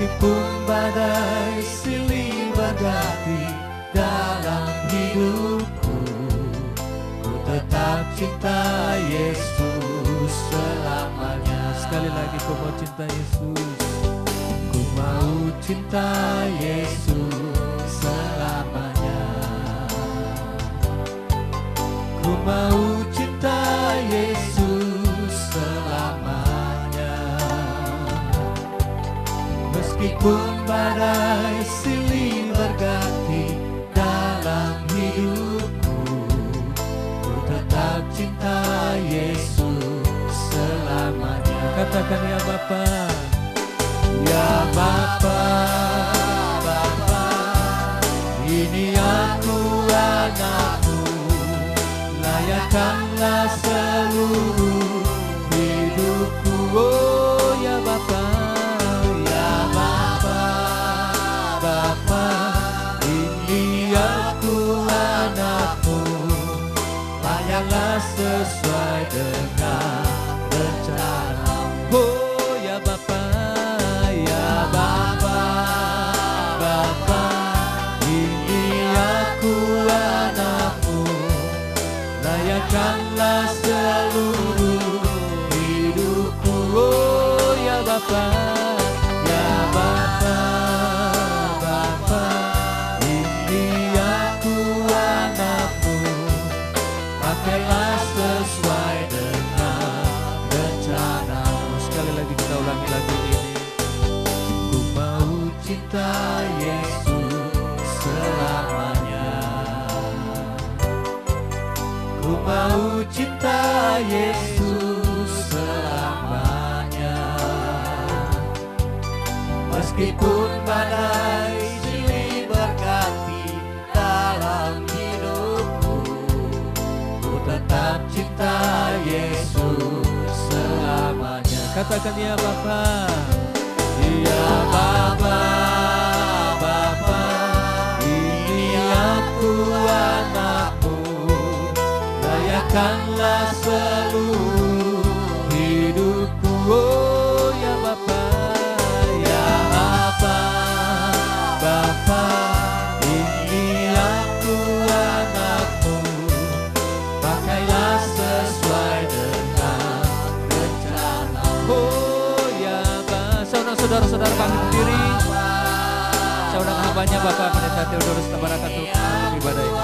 Meskipun badai silih berganti dalam hidupku, ku tetap cinta Yesus selamanya. Sekali lagi ku mau cinta Yesus. Ku mau cinta Yesus selamanya. Ku mau cinta Yesus selamanya. Meskipun badai silih berganti dalam hidupku, ku tetap cinta Yesus selamanya. Katakan ya Bapa. Ya Bapa, Bapa, ini aku anakmu, layakkanlah seluruh hidupku. Oh ya Bapa, ya Bapa, Bapa, ini aku anakmu, layaklah sesuai dengan rencana. oh ya Bapa, Ya Bapa, Bapa, ini aku anakmu, layakkanlah seluruh hidupku. oh ya Bapa, Ya Bapa, Bapa, ini aku anakmu, pakailah sesuai dengan rencanamu. sekali lagi kita ulangi lagu ini. Ku mau cinta Yesus selamanya. Ku mau cinta Yesus selamanya. Meskipun badai silih berganti dalam hidupku, ku tetap cinta Yesus selamanya. Katakan ya Bapa. Ya Bapa, Bapa, ini aku anakmu, layakkanlah seluruh hidupku. Oh ya Bapa, Ya Bapa, Bapa, ini aku anakmu, pakailah sesuai dengan rencanamu. oh ya Bapa. Saudara-saudara bangkit berdiri. Saudara hambanya Bapak Pendeta Theodorus Tabarakatul untuk ibadah ini.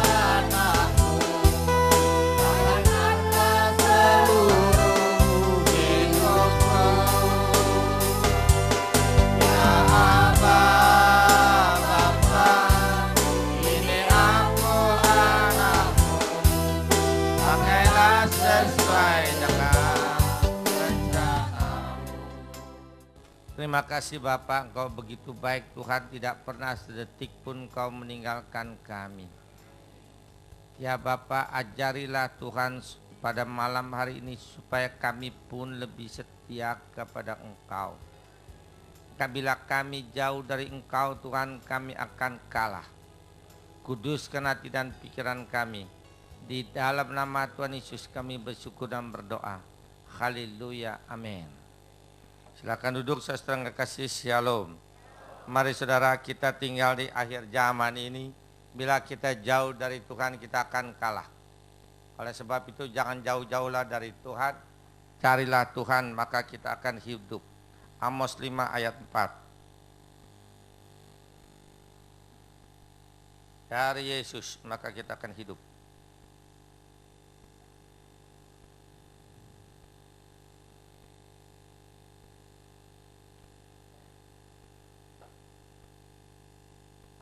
Terima kasih Bapak, Engkau begitu baik Tuhan, tidak pernah sedetik pun Engkau meninggalkan kami. Ya Bapak, ajarilah Tuhan pada malam hari ini supaya kami pun lebih setia kepada Engkau. Bila kami jauh dari Engkau Tuhan, kami akan kalah. Kuduskan hati dan pikiran kami. Di dalam nama Tuhan Yesus kami bersyukur dan berdoa. Haleluya, amin. Silakan duduk saudara kekasih, shalom. Mari saudara, kita tinggal di akhir zaman ini. Bila kita jauh dari Tuhan, kita akan kalah. Oleh sebab itu jangan jauh-jauhlah dari Tuhan. Carilah Tuhan, maka kita akan hidup. Amos 5 ayat 4. Cari Yesus, maka kita akan hidup.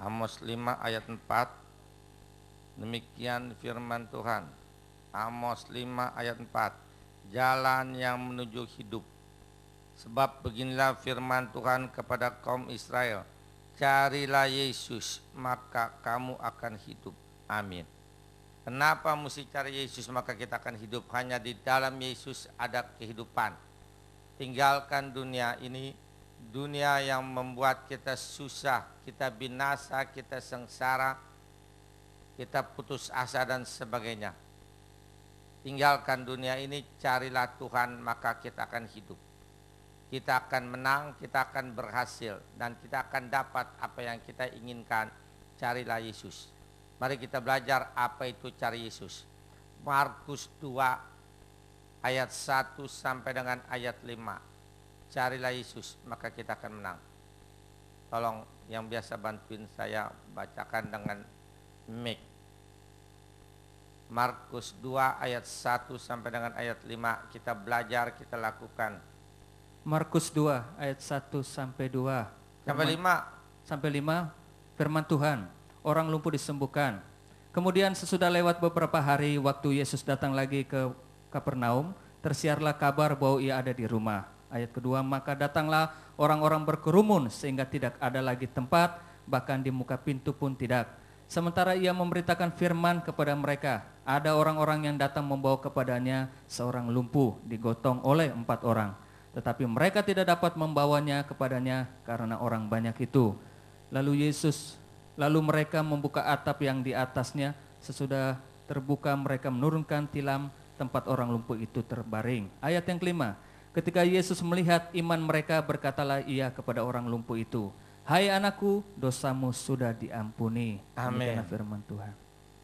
Amos 5 ayat 4. Demikian firman Tuhan. Amos 5 ayat 4. Jalan yang menuju hidup. Sebab beginilah firman Tuhan kepada kaum Israel. Carilah Yesus, maka kamu akan hidup. Amin. Kenapa mesti cari Yesus maka kita akan hidup? Hanya di dalam Yesus ada kehidupan. Tinggalkan dunia ini, dunia yang membuat kita susah, kita binasa, kita sengsara, kita putus asa dan sebagainya. Tinggalkan dunia ini, carilah Tuhan, maka kita akan hidup. kita akan menang, kita akan berhasil, dan kita akan dapat apa yang kita inginkan. Carilah Yesus. Mari kita belajar apa itu cari Yesus. Markus 2 ayat 1 sampai dengan ayat 5. Carilah Yesus, maka kita akan menang. Tolong yang biasa bantuin saya bacakan dengan mic. Markus 2 ayat 1 sampai dengan ayat 5. Kita belajar, kita lakukan. Markus 2 ayat 1 sampai 2. Sampai 5. Sampai 5, firman Tuhan, orang lumpuh disembuhkan. Kemudian sesudah lewat beberapa hari, waktu Yesus datang lagi ke Kapernaum, tersiarlah kabar bahwa ia ada di rumah. Ayat kedua, maka datanglah orang-orang berkerumun sehingga tidak ada lagi tempat, bahkan di muka pintu pun tidak. Sementara ia memberitakan firman kepada mereka, ada orang-orang yang datang membawa kepadanya seorang lumpuh digotong oleh 4 orang. Tetapi mereka tidak dapat membawanya kepadanya karena orang banyak itu. Lalu mereka membuka atap yang di atasnya. Sesudah terbuka mereka menurunkan tilam tempat orang lumpuh itu terbaring. Ayat yang kelima, ketika Yesus melihat iman mereka, berkatalah ia kepada orang lumpuh itu, hai anakku, dosamu sudah diampuni. Amin. Demikianlah firman Tuhan.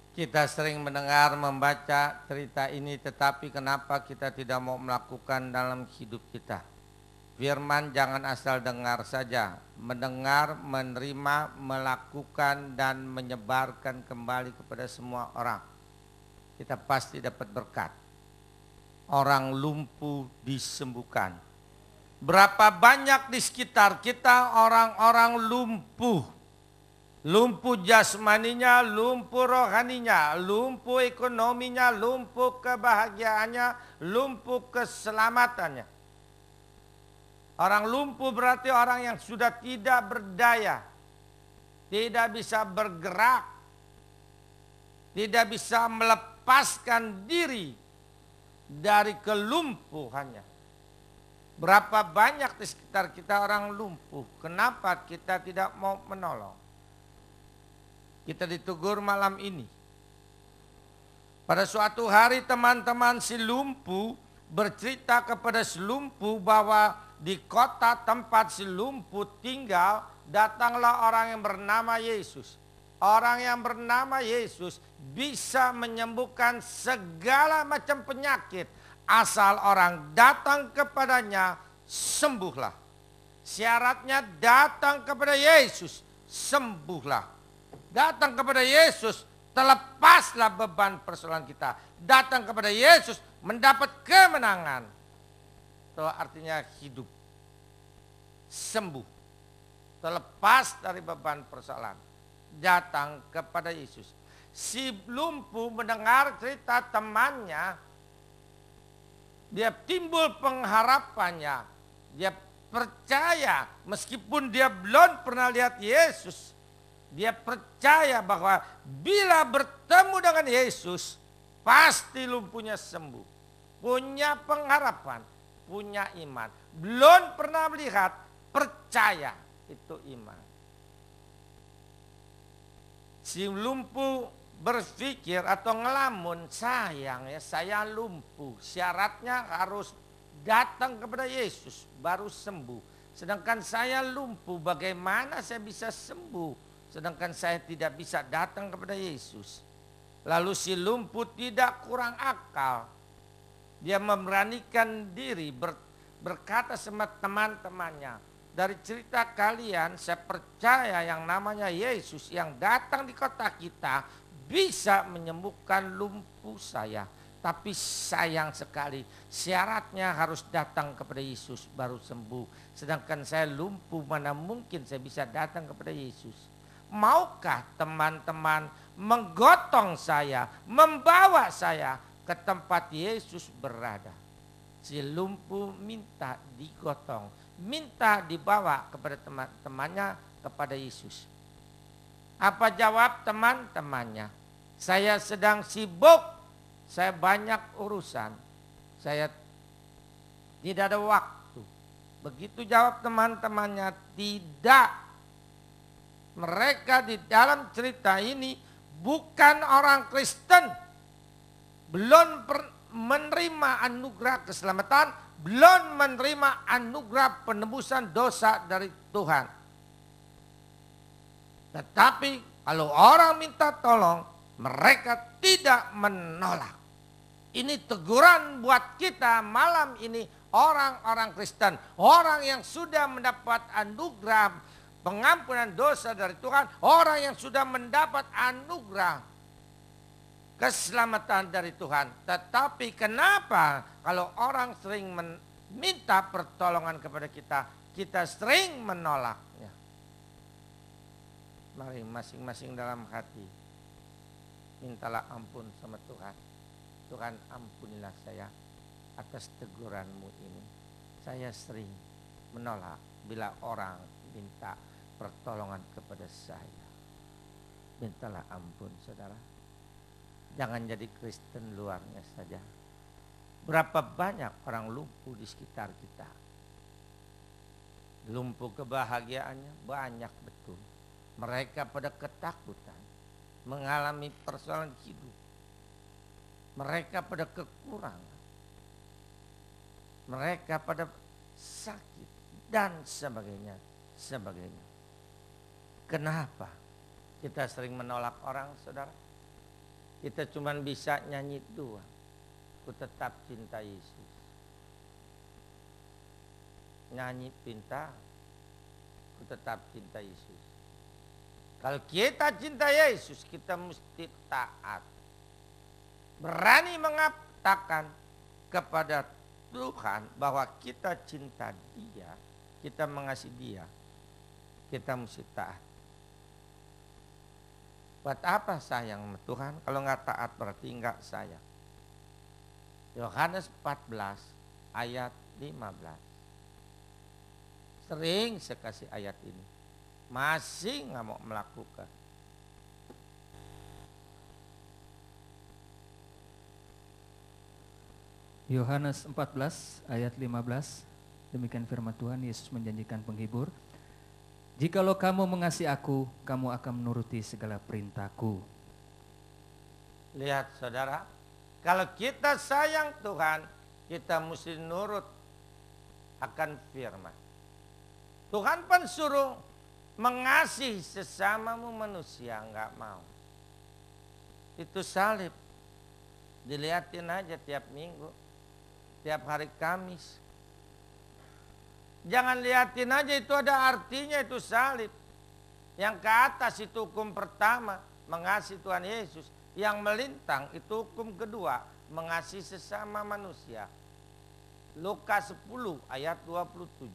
Kita sering mendengar, membaca cerita ini, tetapi kenapa kita tidak mau melakukan dalam hidup kita? Firman jangan asal dengar saja, mendengar, menerima, melakukan, dan menyebarkan kembali kepada semua orang. Kita pasti dapat berkat. Orang lumpuh disembuhkan. Berapa banyak di sekitar kita orang-orang lumpuh. Lumpuh jasmaninya, lumpuh rohaninya, lumpuh ekonominya, lumpuh kebahagiaannya, lumpuh keselamatannya. Orang lumpuh berarti orang yang sudah tidak berdaya, tidak bisa bergerak, tidak bisa melepaskan diri dari kelumpuhannya. Berapa banyak di sekitar kita orang lumpuh, kenapa kita tidak mau menolong? Kita ditegur malam ini. Pada suatu hari teman-teman si lumpuh bercerita kepada si lumpuh bahwa di kota tempat si lumpuh tinggal datanglah orang yang bernama Yesus. Orang yang bernama Yesus bisa menyembuhkan segala macam penyakit. Asal orang datang kepadanya, sembuhlah. Syaratnya datang kepada Yesus, sembuhlah. Datang kepada Yesus, terlepaslah beban persoalan kita. Datang kepada Yesus, mendapat kemenangan. Itu artinya hidup, sembuh, terlepas dari beban persoalan. Datang kepada Yesus. Si lumpuh mendengar cerita temannya, dia timbul pengharapannya. Dia percaya meskipun dia belum pernah lihat Yesus. Dia percaya bahwa bila bertemu dengan Yesus, pasti lumpuhnya sembuh. Punya pengharapan, punya iman. Belum pernah melihat, percaya, itu iman. Si lumpuh berpikir atau ngelamun, sayang ya saya lumpuh. Syaratnya harus datang kepada Yesus baru sembuh. Sedangkan saya lumpuh, bagaimana saya bisa sembuh? Sedangkan saya tidak bisa datang kepada Yesus. Lalu si lumpuh tidak kurang akal. Dia memberanikan diri berkata sama teman-temannya, dari cerita kalian saya percaya yang namanya Yesus yang datang di kota kita bisa menyembuhkan lumpuh saya. Tapi sayang sekali syaratnya harus datang kepada Yesus baru sembuh. Sedangkan saya lumpuh, mana mungkin saya bisa datang kepada Yesus. Maukah teman-teman menggotong saya, membawa saya ke tempat Yesus berada? Si lumpuh minta digotong, minta dibawa kepada teman-temannya, kepada Yesus. Apa jawab teman-temannya? Saya sedang sibuk, saya banyak urusan, saya tidak ada waktu. Begitu jawab teman-temannya, tidak. Mereka di dalam cerita ini bukan orang Kristen. Belum menerima anugerah keselamatan, belum menerima anugerah penebusan dosa dari Tuhan. Tetapi kalau orang minta tolong, mereka tidak menolak. Ini teguran buat kita malam ini, orang-orang Kristen, orang yang sudah mendapat anugerah pengampunan dosa dari Tuhan, orang yang sudah mendapat anugerah keselamatan dari Tuhan. Tetapi kenapa kalau orang sering minta pertolongan kepada kita, kita sering menolaknya? Mari masing-masing dalam hati mintalah ampun sama Tuhan. Tuhan, ampunilah saya atas teguranmu ini. Saya sering menolak bila orang minta pertolongan kepada saya. Mintalah ampun, saudara. Jangan jadi Kristen luarnya saja. Berapa banyak orang lumpuh di sekitar kita. Lumpuh kebahagiaannya banyak betul. Mereka pada ketakutan, mengalami persoalan hidup. Mereka pada kekurangan. Mereka pada sakit dan sebagainya. Kenapa kita sering menolak orang, saudara? Kita cuma bisa nyanyi dua. Ku tetap cinta Yesus. Nyanyi pinta, ku tetap cinta Yesus. Kalau kita cinta Yesus, kita mesti taat. Berani mengatakan kepada Tuhan bahwa kita cinta Dia, kita mengasihi Dia. Kita mesti taat. Buat apa sayang sama Tuhan? Kalau nggak taat berarti nggak sayang. Yohanes 14 ayat 15. Sering saya kasih ayat ini. Masih nggak mau melakukan. Yohanes 14 ayat 15. Demikian firman Tuhan. Yesus menjanjikan penghibur. Jikalau kamu mengasihi aku, kamu akan menuruti segala perintahku. Lihat saudara, kalau kita sayang Tuhan, kita mesti nurut akan firman. Tuhan pun suruh mengasihi sesamamu manusia, enggak mau. Itu salib. Dilihatin aja tiap minggu, tiap hari Kamis. Jangan lihatin aja, itu ada artinya, itu salib. Yang ke atas itu hukum pertama, mengasihi Tuhan Yesus. Yang melintang itu hukum kedua, mengasihi sesama manusia. Lukas 10 ayat 27.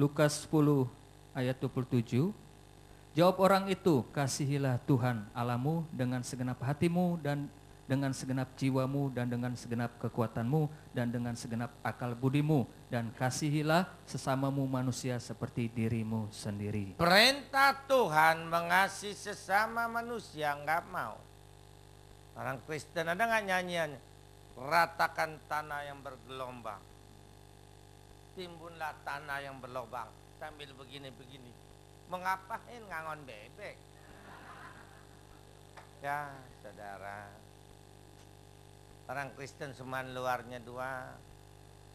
Lukas 10 ayat 27. Jawab orang itu, kasihilah Tuhan Allahmu dengan segenap hatimu dan dengan segenap jiwamu dan dengan segenap kekuatanmu dan dengan segenap akal budimu, dan kasihilah sesamamu manusia seperti dirimu sendiri. Perintah Tuhan mengasihi sesama manusia, enggak mau. Orang Kristen ada nggak nyanyian? Ratakan tanah yang bergelombang, timbunlah tanah yang berlobang, sambil begini-begini. Mengapain ngangon bebek? Ya saudara, orang Kristen cuman luarnya dua,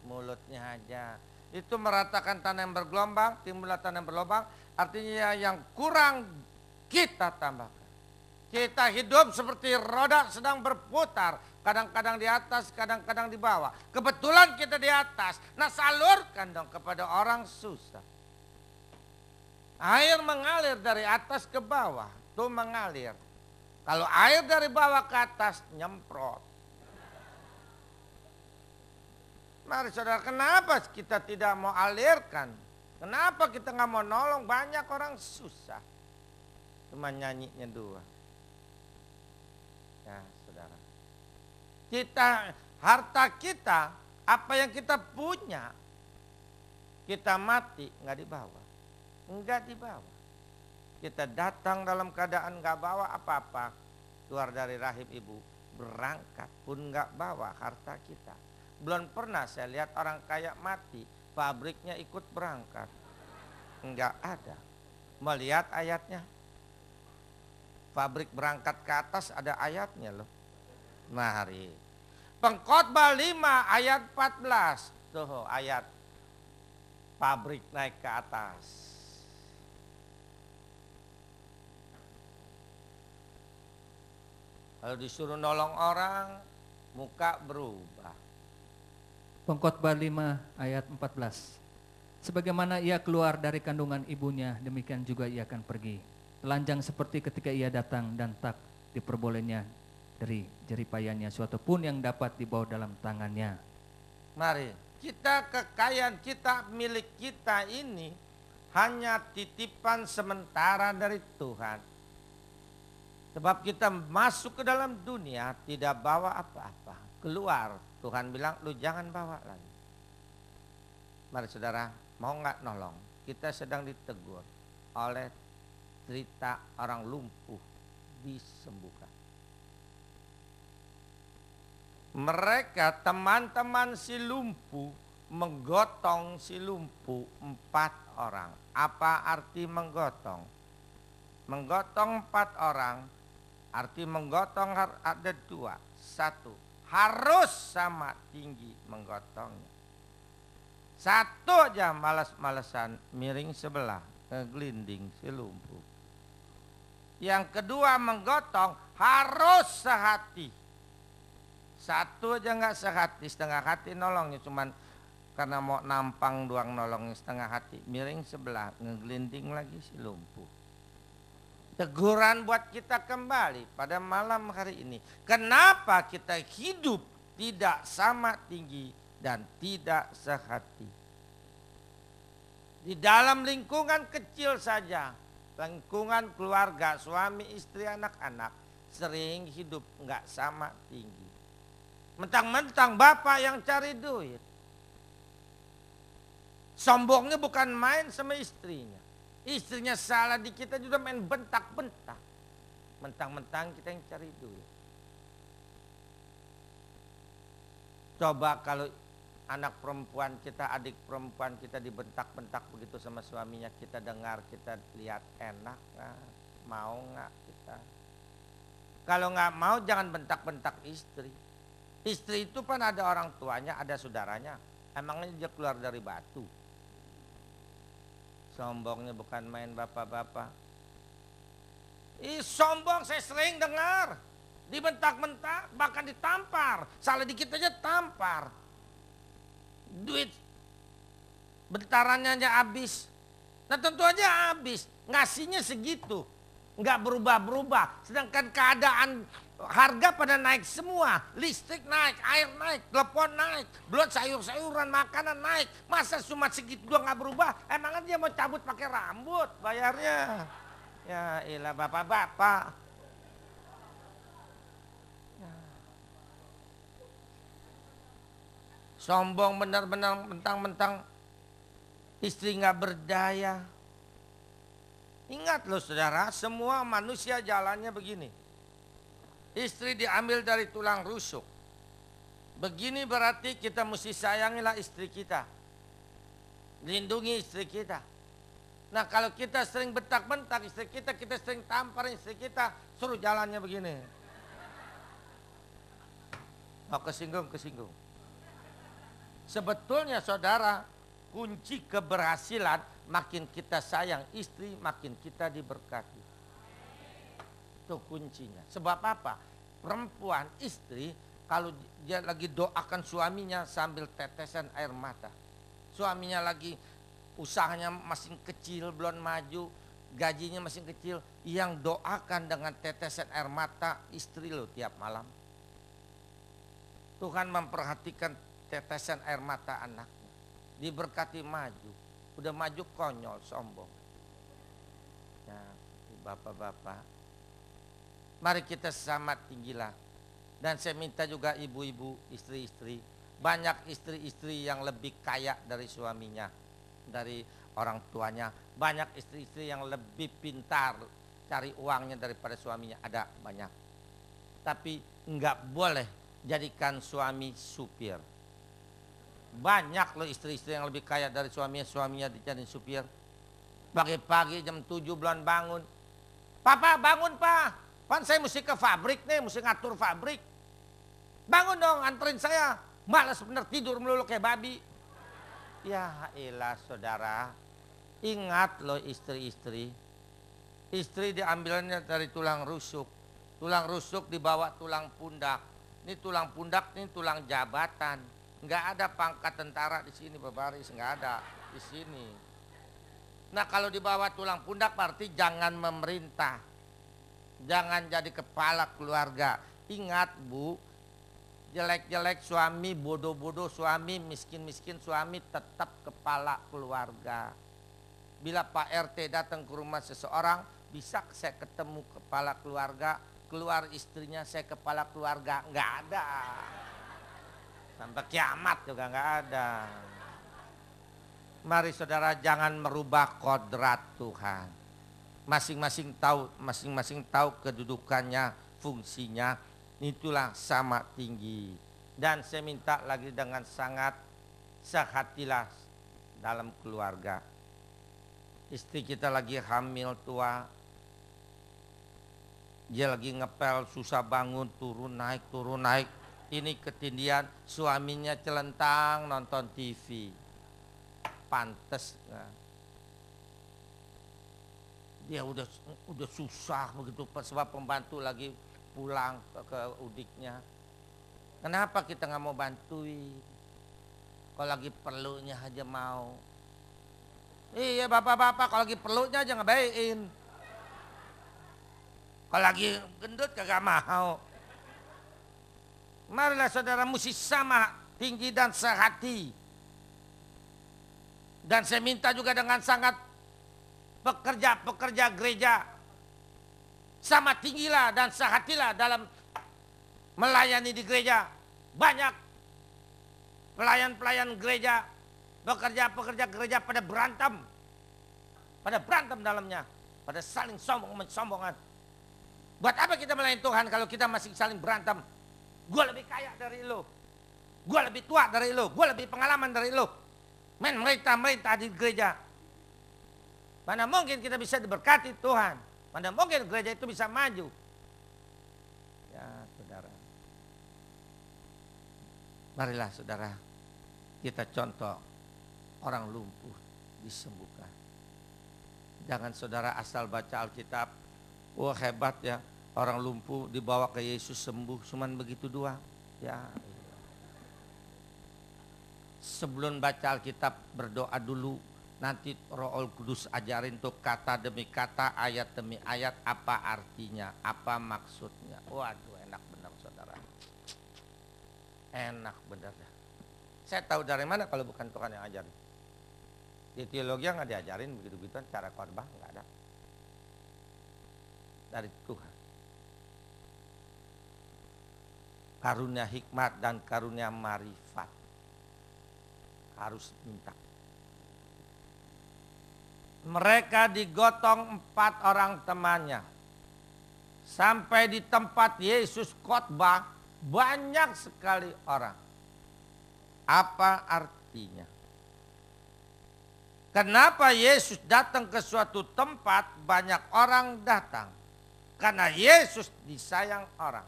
mulutnya aja. Itu meratakan tanah yang bergelombang, timbullah tanah yang berlobang. Artinya yang kurang kita tambahkan. Kita hidup seperti roda sedang berputar. Kadang-kadang di atas, kadang-kadang di bawah. Kebetulan kita di atas. Nah, salurkan dong kepada orang susah. Air mengalir dari atas ke bawah. Tuh mengalir. Kalau air dari bawah ke atas, nyemprot. Mari saudara, kenapa kita tidak mau alirkan? Kenapa kita nggak mau nolong? Banyak orang susah. Cuma nyanyinya dua. Ya saudara, harta kita, apa yang kita punya, kita mati nggak dibawa. Enggak dibawa. Kita datang dalam keadaan nggak bawa apa-apa. Keluar dari rahim ibu, berangkat pun nggak bawa harta kita. Belum pernah saya lihat orang kaya mati, pabriknya ikut berangkat. Enggak ada. Melihat ayatnya. Pabrik berangkat ke atas ada ayatnya loh. Mari. Pengkhotbah 5 ayat 14. Tuh ayat pabrik naik ke atas. Kalau disuruh nolong orang, muka berubah. Pengkhotbah 5 ayat 14. Sebagaimana ia keluar dari kandungan ibunya, demikian juga ia akan pergi. Telanjang seperti ketika ia datang dan tak diperbolehnya dari jeripayanya suatu pun yang dapat dibawa dalam tangannya. Mari, kita kekayaan kita, milik kita ini hanya titipan sementara dari Tuhan. Sebab kita masuk ke dalam dunia tidak bawa apa-apa. Keluar, Tuhan bilang lu jangan bawa lagi. Mari saudara, mau nggak nolong? Kita sedang ditegur oleh cerita orang lumpuh disembuhkan. Mereka teman-teman si lumpuh menggotong si lumpuh 4 orang. Apa arti menggotong? Menggotong 4 orang, arti menggotong ada 2. 1, harus sama tinggi menggotongnya. 1 aja malas-malesan, miring sebelah, ngeglinding si lumpuh. Yang kedua menggotong harus sehati. 1 aja nggak sehati, setengah hati nolongnya cuman karena mau nampang doang nolongnya setengah hati, miring sebelah, ngeglinding lagi si lumpuh. Teguran buat kita kembali pada malam hari ini. Kenapa kita hidup tidak sama tinggi dan tidak sehati? Di dalam lingkungan kecil saja, lingkungan keluarga, suami, istri, anak-anak, sering hidup nggak sama tinggi. Mentang-mentang bapak yang cari duit. Sombongnya bukan main sama istrinya. Istrinya salah di kita juga main bentak-bentak. Mentang-mentang kita yang cari duit. Coba kalau anak perempuan kita, adik perempuan kita dibentak-bentak begitu sama suaminya, kita dengar, kita lihat enak gak? Mau gak kita? Kalau gak mau jangan bentak-bentak istri. Istri itu kan ada orang tuanya, ada saudaranya. Emangnya dia keluar dari batu? Sombongnya bukan main bapak-bapak. Sombong saya sering dengar. Dibentak-bentak, bahkan ditampar. Salah dikit aja tampar. Duit bentarannya aja habis. Nah tentu aja habis. Ngasihnya segitu. Nggak berubah-berubah. Sedangkan keadaan harga pada naik semua. Listrik naik, air naik, telepon naik, belum sayur-sayuran, makanan naik. Masa cuma segitu doang nggak berubah? Emangnya dia mau cabut pakai rambut bayarnya? Ya ilah bapak-bapak. Sombong benar-benar, mentang-mentang istri nggak berdaya. Ingat loh saudara, semua manusia jalannya begini. Istri diambil dari tulang rusuk. Begini berarti kita mesti sayangilah istri kita. Lindungi istri kita. Nah kalau kita sering bentak-bentak istri kita sering tampar istri kita, suruh jalannya begini. Oh kesinggung. Sebetulnya saudara, kunci keberhasilan makin kita sayang istri, makin kita diberkati. Itu kuncinya. Sebab apa? Perempuan, istri, kalau dia lagi doakan suaminya sambil tetesan air mata. Suaminya lagi usahanya masih kecil, belum maju, gajinya masih kecil. Yang doakan dengan tetesan air mata istri lo tiap malam. Tuhan memperhatikan tetesan air mata anaknya. Diberkati maju. Udah maju konyol, sombong. Ya, bapak-bapak. Mari kita sama tinggilah. Dan saya minta juga ibu-ibu, istri-istri. Banyak istri-istri yang lebih kaya dari suaminya. Dari orang tuanya. Banyak istri-istri yang lebih pintar cari uangnya daripada suaminya. Ada banyak. Tapi enggak boleh jadikan suami supir. Banyak loh istri-istri yang lebih kaya dari suaminya dijadiin supir. Pagi-pagi jam 7 belum bangun. Papa bangun pak. Pan saya mesti ke pabrik nih, mesti ngatur pabrik. Bangun dong, anterin saya. Malas bener tidur melulu kayak babi. Ya elah saudara. Ingat loh istri-istri. Istri diambilnya dari tulang rusuk. Tulang rusuk dibawa tulang pundak. Ini tulang pundak, ini tulang jabatan. Nggak ada pangkat tentara di sini, Babaris. Nggak ada di sini. Nah kalau dibawa tulang pundak berarti jangan memerintah. Jangan jadi kepala keluarga. Ingat Bu, jelek-jelek suami, bodoh-bodoh suami, miskin-miskin suami tetap kepala keluarga. Bila Pak RT datang ke rumah seseorang, bisa saya ketemu kepala keluarga, keluar istrinya saya kepala keluarga, nggak ada. Sampai kiamat juga nggak ada. Mari saudara jangan merubah kodrat Tuhan. Masing-masing tahu kedudukannya, fungsinya, itulah sama tinggi. Dan saya minta lagi dengan sangat sehatilah dalam keluarga. Istri kita lagi hamil tua, dia lagi ngepel, susah bangun, turun naik. Ini ketindian, suaminya celentang nonton TV. Pantes. Nah. Dia udah susah begitu sebab pembantu lagi pulang ke udiknya. Kenapa kita nggak mau bantuin? Kalau lagi perlunya aja mau. Iya bapak-bapak kalau lagi perlunya aja ngebayin. Kalau lagi gendut kagak mau. Marilah saudara mesti sama tinggi dan sehati. Dan saya minta juga dengan sangat pekerja gereja. Sama tinggilah dan sehatilah dalam melayani di gereja. Banyak pelayan-pelayan gereja, pekerja gereja pada berantem dalamnya, pada saling sombongan. Buat apa kita melayani Tuhan kalau kita masih saling berantem? Gue lebih kaya dari lo, gue lebih tua dari lo, gue lebih pengalaman dari lo. Men merintah di gereja. Mana mungkin kita bisa diberkati Tuhan? Mana mungkin gereja itu bisa maju? Ya saudara. Marilah saudara, kita contoh orang lumpuh disembuhkan. Jangan saudara asal baca Alkitab, wah hebat ya, orang lumpuh dibawa ke Yesus sembuh, cuman begitu doang. Ya. Sebelum baca Alkitab berdoa dulu, nanti Roh Kudus ajarin tuh kata demi kata, ayat demi ayat, apa artinya, apa maksudnya. Waduh enak benar saudara. Enak benar dah. Saya tahu dari mana kalau bukan Tuhan yang ajarin. Di teologi nggak diajarin begitu-begituan, cara khotbah nggak ada. Dari Tuhan. Karunia hikmat dan karunia marifat. Harus minta. Mereka digotong 4 orang temannya. Sampai di tempat Yesus khotbah banyak sekali orang. Apa artinya? Kenapa Yesus datang ke suatu tempat banyak orang datang? Karena Yesus disayang orang.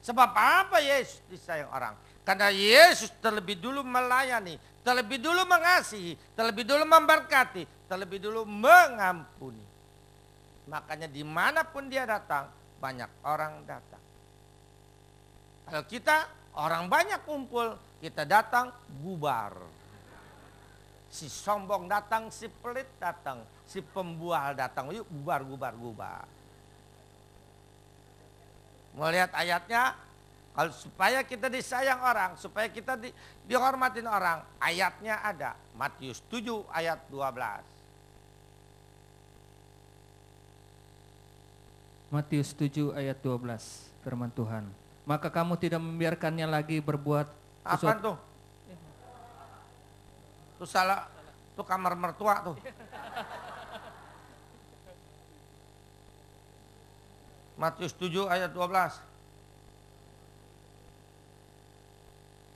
Sebab apa Yesus disayang orang? Karena Yesus terlebih dulu melayani, terlebih dulu mengasihi, terlebih dulu memberkati, terlebih dulu mengampuni. Makanya dimanapun dia datang, banyak orang datang. Kalau kita orang banyak kumpul, kita datang bubar. Si sombong datang, si pelit datang, si pembual datang, yuk bubar. Mau lihat ayatnya? Kalau supaya kita disayang orang, supaya kita dihormatin orang, ayatnya ada. Matius 7 ayat 12. Matius 7 ayat 12, firman Tuhan. Maka kamu tidak membiarkannya lagi berbuat Apa tuh? Tuh salah, tuh kamar mertua tuh. Matius 7 ayat 12.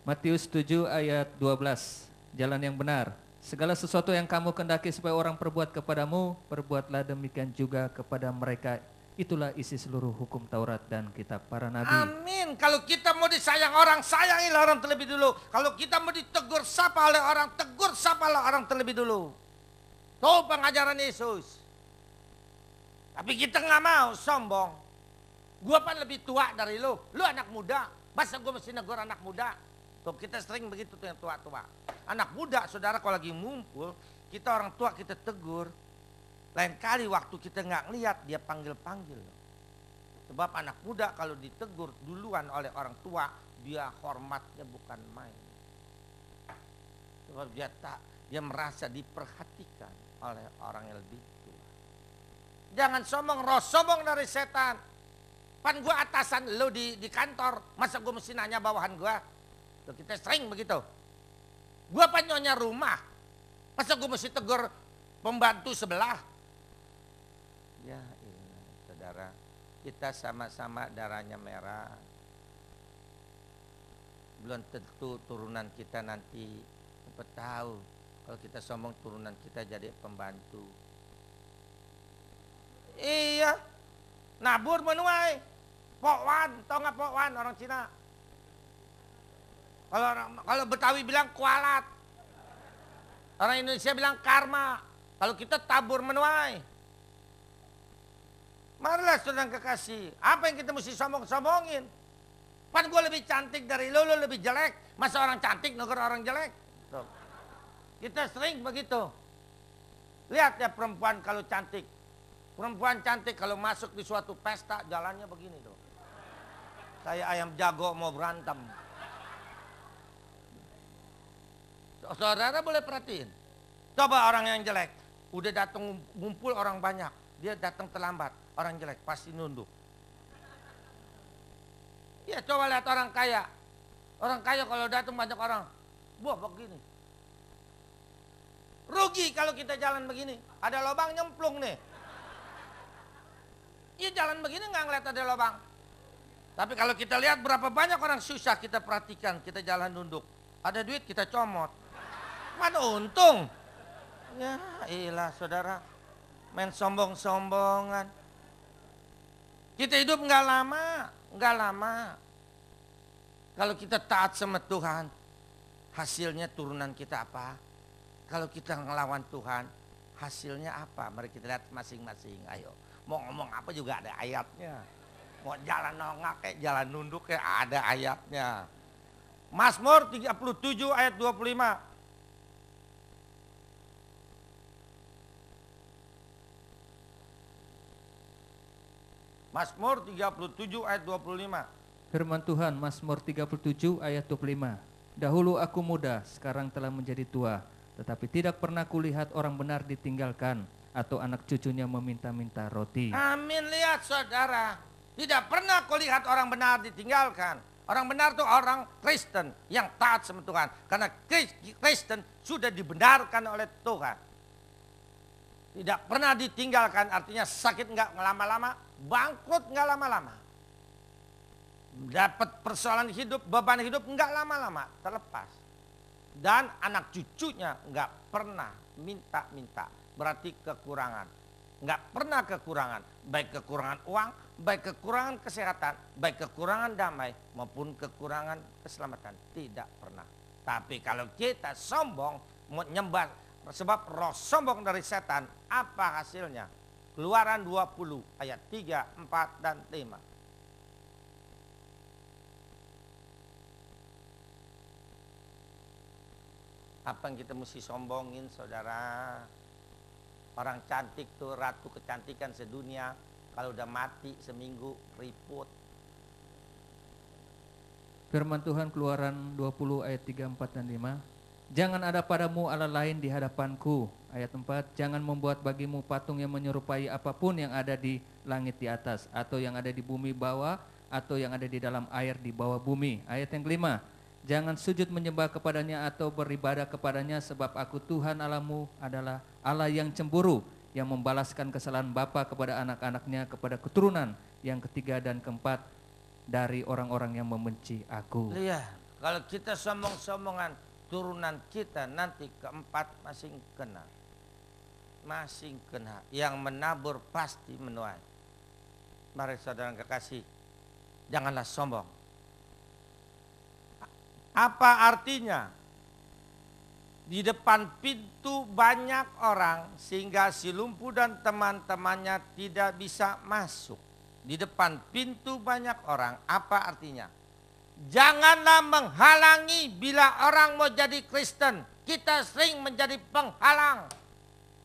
Matius 7 ayat 12, jalan yang benar. Segala sesuatu yang kamu kendaki supaya orang perbuat kepadamu, perbuatlah demikian juga kepada mereka. Itulah isi seluruh hukum Taurat dan kitab para nabi. Amin. Kalau kita mau disayang orang, sayangilah orang terlebih dulu. Kalau kita mau ditegur sapa oleh orang, tegur sapalah orang terlebih dulu. Tuh pengajaran Yesus. Tapi kita nggak mau sombong. Gua kan lebih tua dari lu anak muda. Masa gua mesti negur anak muda? Tuh kita sering begitu tuh yang tua-tua. Anak muda, saudara kalau lagi ngumpul, kita orang tua kita tegur. Lain kali waktu kita nggak ngeliat, dia panggil-panggil. Sebab anak muda kalau ditegur duluan oleh orang tua, dia hormatnya bukan main. Sebab dia merasa diperhatikan oleh orang yang lebih tua. Jangan sombong, roh sombong dari setan. Pan gua atasan lu di kantor, masa gua mesti nanya bawahan gua? Tuh, kita sering begitu. Gua pan nyonya rumah, masa gua mesti tegur pembantu sebelah? Ya iya, saudara. Kita sama-sama darahnya merah. Belum tentu turunan kita nanti siapa tahu kalau kita sombong turunan kita jadi pembantu. Iya. Nabur menuai. Pok Wan, tau nggak Pok Wan orang Cina? Kalau Betawi bilang kualat. Orang Indonesia bilang karma. Kalau kita tabur menuai. Marilah saudara kekasih, apa yang kita mesti sombong-sombongin? Pan gue lebih cantik dari lu lebih jelek. Masa orang cantik negur orang jelek? Tuh. Kita sering begitu. Lihat ya perempuan kalau cantik. Perempuan cantik kalau masuk di suatu pesta jalannya begini tuh. Kayak ayam jago mau berantem. Saudara boleh perhatiin. Coba orang yang jelek. Udah datang ngumpul orang banyak. Dia datang terlambat. Orang jelek pasti nunduk. Ya coba lihat orang kaya. Orang kaya kalau datang banyak orang. Wah begini. Rugi kalau kita jalan begini. Ada lubang nyemplung nih. Iya jalan begini nggak ngeliat ada lubang. Tapi kalau kita lihat berapa banyak orang susah kita perhatikan. Kita jalan nunduk. Ada duit kita comot. Mana untung. Ya iyalah saudara. Main sombong-sombongan. Kita hidup nggak lama. Kalau kita taat sama Tuhan, hasilnya turunan kita apa? Kalau kita ngelawan Tuhan, hasilnya apa? Mari kita lihat masing-masing. Ayo, mau ngomong apa juga ada ayatnya. Mau jalan nongak kayak jalan nunduk kayak ada ayatnya. Mazmur 37 ayat 25. Mazmur 37 ayat 25. Firman Tuhan, Mazmur 37 ayat 25. Dahulu aku muda, sekarang telah menjadi tua, tetapi tidak pernah kulihat orang benar ditinggalkan atau anak cucunya meminta-minta roti. Amin, lihat saudara. Tidak pernah kulihat orang benar ditinggalkan. Orang benar itu orang Kristen yang taat sama Tuhan. Karena Kristen sudah dibenarkan oleh Tuhan. Tidak pernah ditinggalkan artinya sakit nggak lama-lama, bangkrut nggak lama-lama. Dapat persoalan hidup, beban hidup nggak lama-lama, terlepas. Dan anak cucunya nggak pernah minta-minta, berarti kekurangan. Nggak pernah kekurangan, baik kekurangan uang, baik kekurangan kesehatan, baik kekurangan damai, maupun kekurangan keselamatan. Tidak pernah. Tapi kalau kita sombong, mau nyembah, sebab roh sombong dari setan, apa hasilnya? Keluaran 20 ayat 3, 4, dan 5. Apa yang kita mesti sombongin saudara? Orang cantik tuh ratu kecantikan sedunia. Kalau udah mati seminggu riput. Firman Tuhan Keluaran 20 ayat 3, 4, dan 5. Jangan ada padamu Allah lain di hadapanku. Ayat 4, jangan membuat bagimu patung yang menyerupai apapun yang ada di langit di atas, atau yang ada di bumi bawah, atau yang ada di dalam air di bawah bumi. Ayat yang kelima, jangan sujud menyembah kepadanya atau beribadah kepadanya, sebab aku Tuhan Allahmu adalah Allah yang cemburu, yang membalaskan kesalahan bapa kepada anak-anaknya, kepada keturunan yang ketiga dan keempat dari orang-orang yang membenci aku. Lihat, kalau kita sombong-sombongan, turunan kita nanti keempat masing kena. Masing kena. Yang menabur pasti menuai. Mari saudara kekasih, janganlah sombong. Apa artinya? Di depan pintu banyak orang sehingga si lumpuh dan teman-temannya tidak bisa masuk. Di depan pintu banyak orang, apa artinya? Janganlah menghalangi bila orang mau jadi Kristen. Kita sering menjadi penghalang.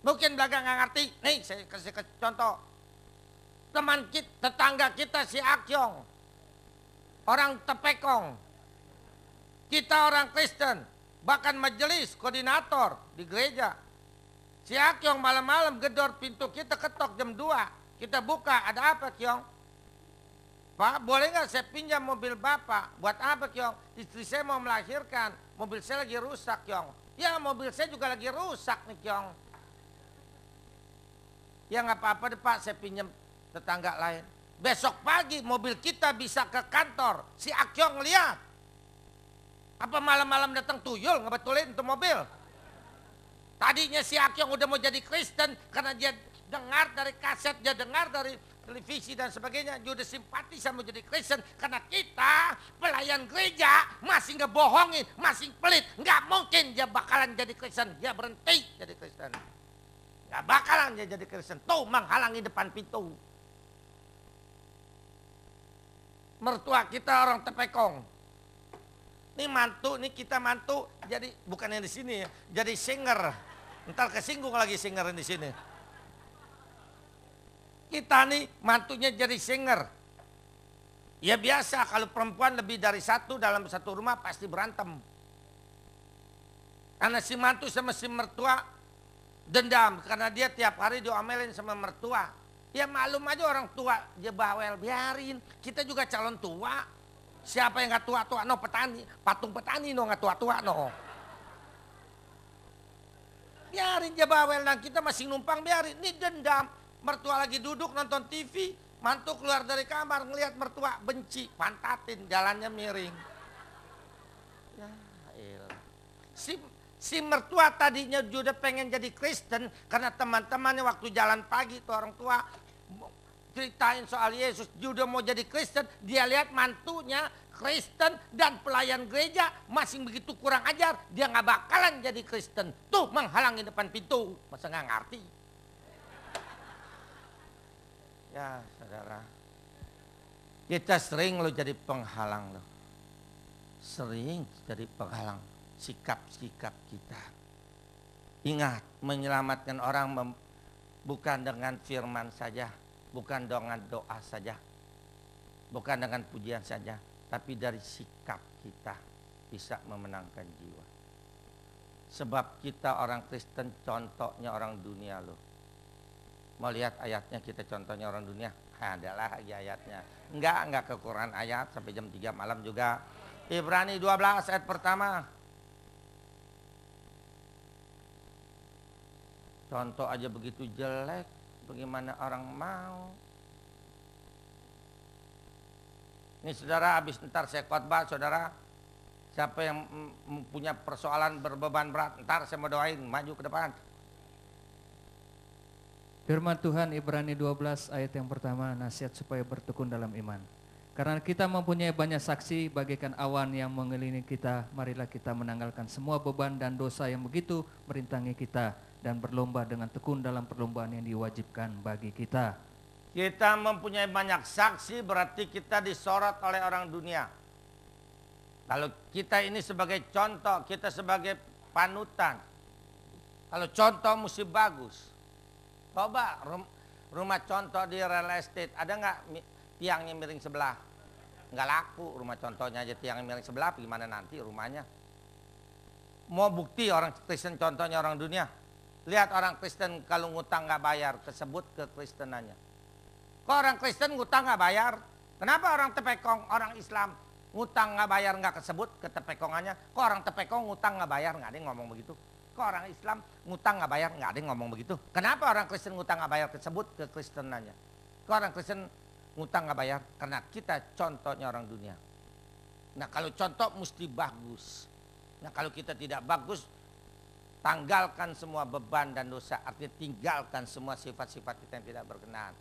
Mungkin belakang nggak ngerti. Nih saya kasih contoh. Teman kita, tetangga kita si Akyong. Orang Tepekong. Kita orang Kristen. Bahkan majelis, koordinator di gereja. Si Akyong malam-malam gedor pintu kita, ketok jam 2. Kita buka, ada apa Kyong? Pak, boleh nggak saya pinjam mobil Bapak? Buat apa Kyong? Istri saya mau melahirkan, mobil saya lagi rusak Kyong. Ya mobil saya juga lagi rusak nih Kyong. Ya nggak apa-apa deh Pak, saya pinjam tetangga lain. Besok pagi mobil kita bisa ke kantor. Si Akyong lihat. Apa malam-malam datang tuyul ngebetulin tuh mobil? Tadinya si Akyong udah mau jadi Kristen karena dia dengar dari kaset, dia dengar dari televisi dan sebagainya. Dia udah simpati sama jadi Kristen karena kita pelayan gereja masih ngebohongin, masih pelit. Nggak mungkin dia bakalan jadi Kristen. Dia berhenti jadi Kristen. Nggak bakalan dia jadi Kristen. Tuh menghalangi depan pintu. Mertua kita orang Tepekong. Ini mantu, ini kita mantu, jadi bukan yang di sini ya, jadi singer. Ntar kesinggung lagi singer di sini. Kita nih mantunya jadi singer. Ya biasa kalau perempuan lebih dari satu dalam satu rumah pasti berantem. Karena si mantu sama si mertua dendam karena dia tiap hari diomelin sama mertua. Ya maklum aja orang tua dia bawel, biarin. Kita juga calon tua. Siapa yang gak tua-tua? No petani, patung petani no gak tua-tua no. Biarin dia bawel dan kita masih numpang biarin. Ini dendam. Mertua lagi duduk nonton TV, mantu keluar dari kamar ngelihat mertua benci, pantatin jalannya miring. Ya elah. Si mertua tadinya juga pengen jadi Kristen karena teman-temannya waktu jalan pagi tuh orang tua ceritain soal Yesus, dia udah mau jadi Kristen, dia lihat mantunya Kristen dan pelayan gereja masih begitu kurang ajar, dia nggak bakalan jadi Kristen. Tuh menghalangi depan pintu, masa nggak ngerti? Ya saudara, kita sering lo jadi penghalang lo, sering jadi penghalang sikap-sikap kita. Ingat, menyelamatkan orang bukan dengan firman saja. Bukan dengan doa saja, bukan dengan pujian saja, tapi dari sikap kita bisa memenangkan jiwa. Sebab kita orang Kristen contohnya orang dunia loh. Mau lihat ayatnya kita contohnya orang dunia? Adalah lagi ayatnya. Enggak kekurangan ayat sampai jam 3 malam juga. Ibrani 12 ayat pertama. Contoh aja begitu jelek. Bagaimana orang mau? Ini saudara, habis ntar saya khotbah saudara. Siapa yang punya persoalan berbeban berat, ntar saya mau doain, maju ke depan. Firman Tuhan Ibrani 12 ayat yang pertama, nasihat supaya bertekun dalam iman. Karena kita mempunyai banyak saksi bagaikan awan yang mengelilingi kita, marilah kita menanggalkan semua beban dan dosa yang begitu merintangi kita dan berlomba dengan tekun dalam perlombaan yang diwajibkan bagi kita. Kita mempunyai banyak saksi berarti kita disorot oleh orang dunia. Kalau kita ini sebagai contoh, kita sebagai panutan. Kalau contoh mesti bagus. Coba rumah contoh di real estate, ada nggak tiangnya miring sebelah? Nggak laku rumah contohnya aja tiangnya miring sebelah, gimana nanti rumahnya? Mau bukti orang Kristen contohnya orang dunia? Lihat orang Kristen kalau ngutang nggak bayar, kesebut kekristenannya. Kok orang Kristen ngutang nggak bayar? Kenapa orang Tepekong, orang Islam ngutang nggak bayar nggak kesebut ketepekongannya? Kok orang Tepekong ngutang nggak bayar, nggak ada yang ngomong begitu? Kok orang Islam ngutang nggak bayar, nggak ada yang ngomong begitu? Kenapa orang Kristen ngutang nggak bayar kesebut kekristenannya? Kok orang Kristen ngutang nggak bayar? Karena kita contohnya orang dunia. Nah kalau contoh mesti bagus. Nah kalau kita tidak bagus, tanggalkan semua beban dan dosa, artinya tinggalkan semua sifat-sifat kita yang tidak berkenan.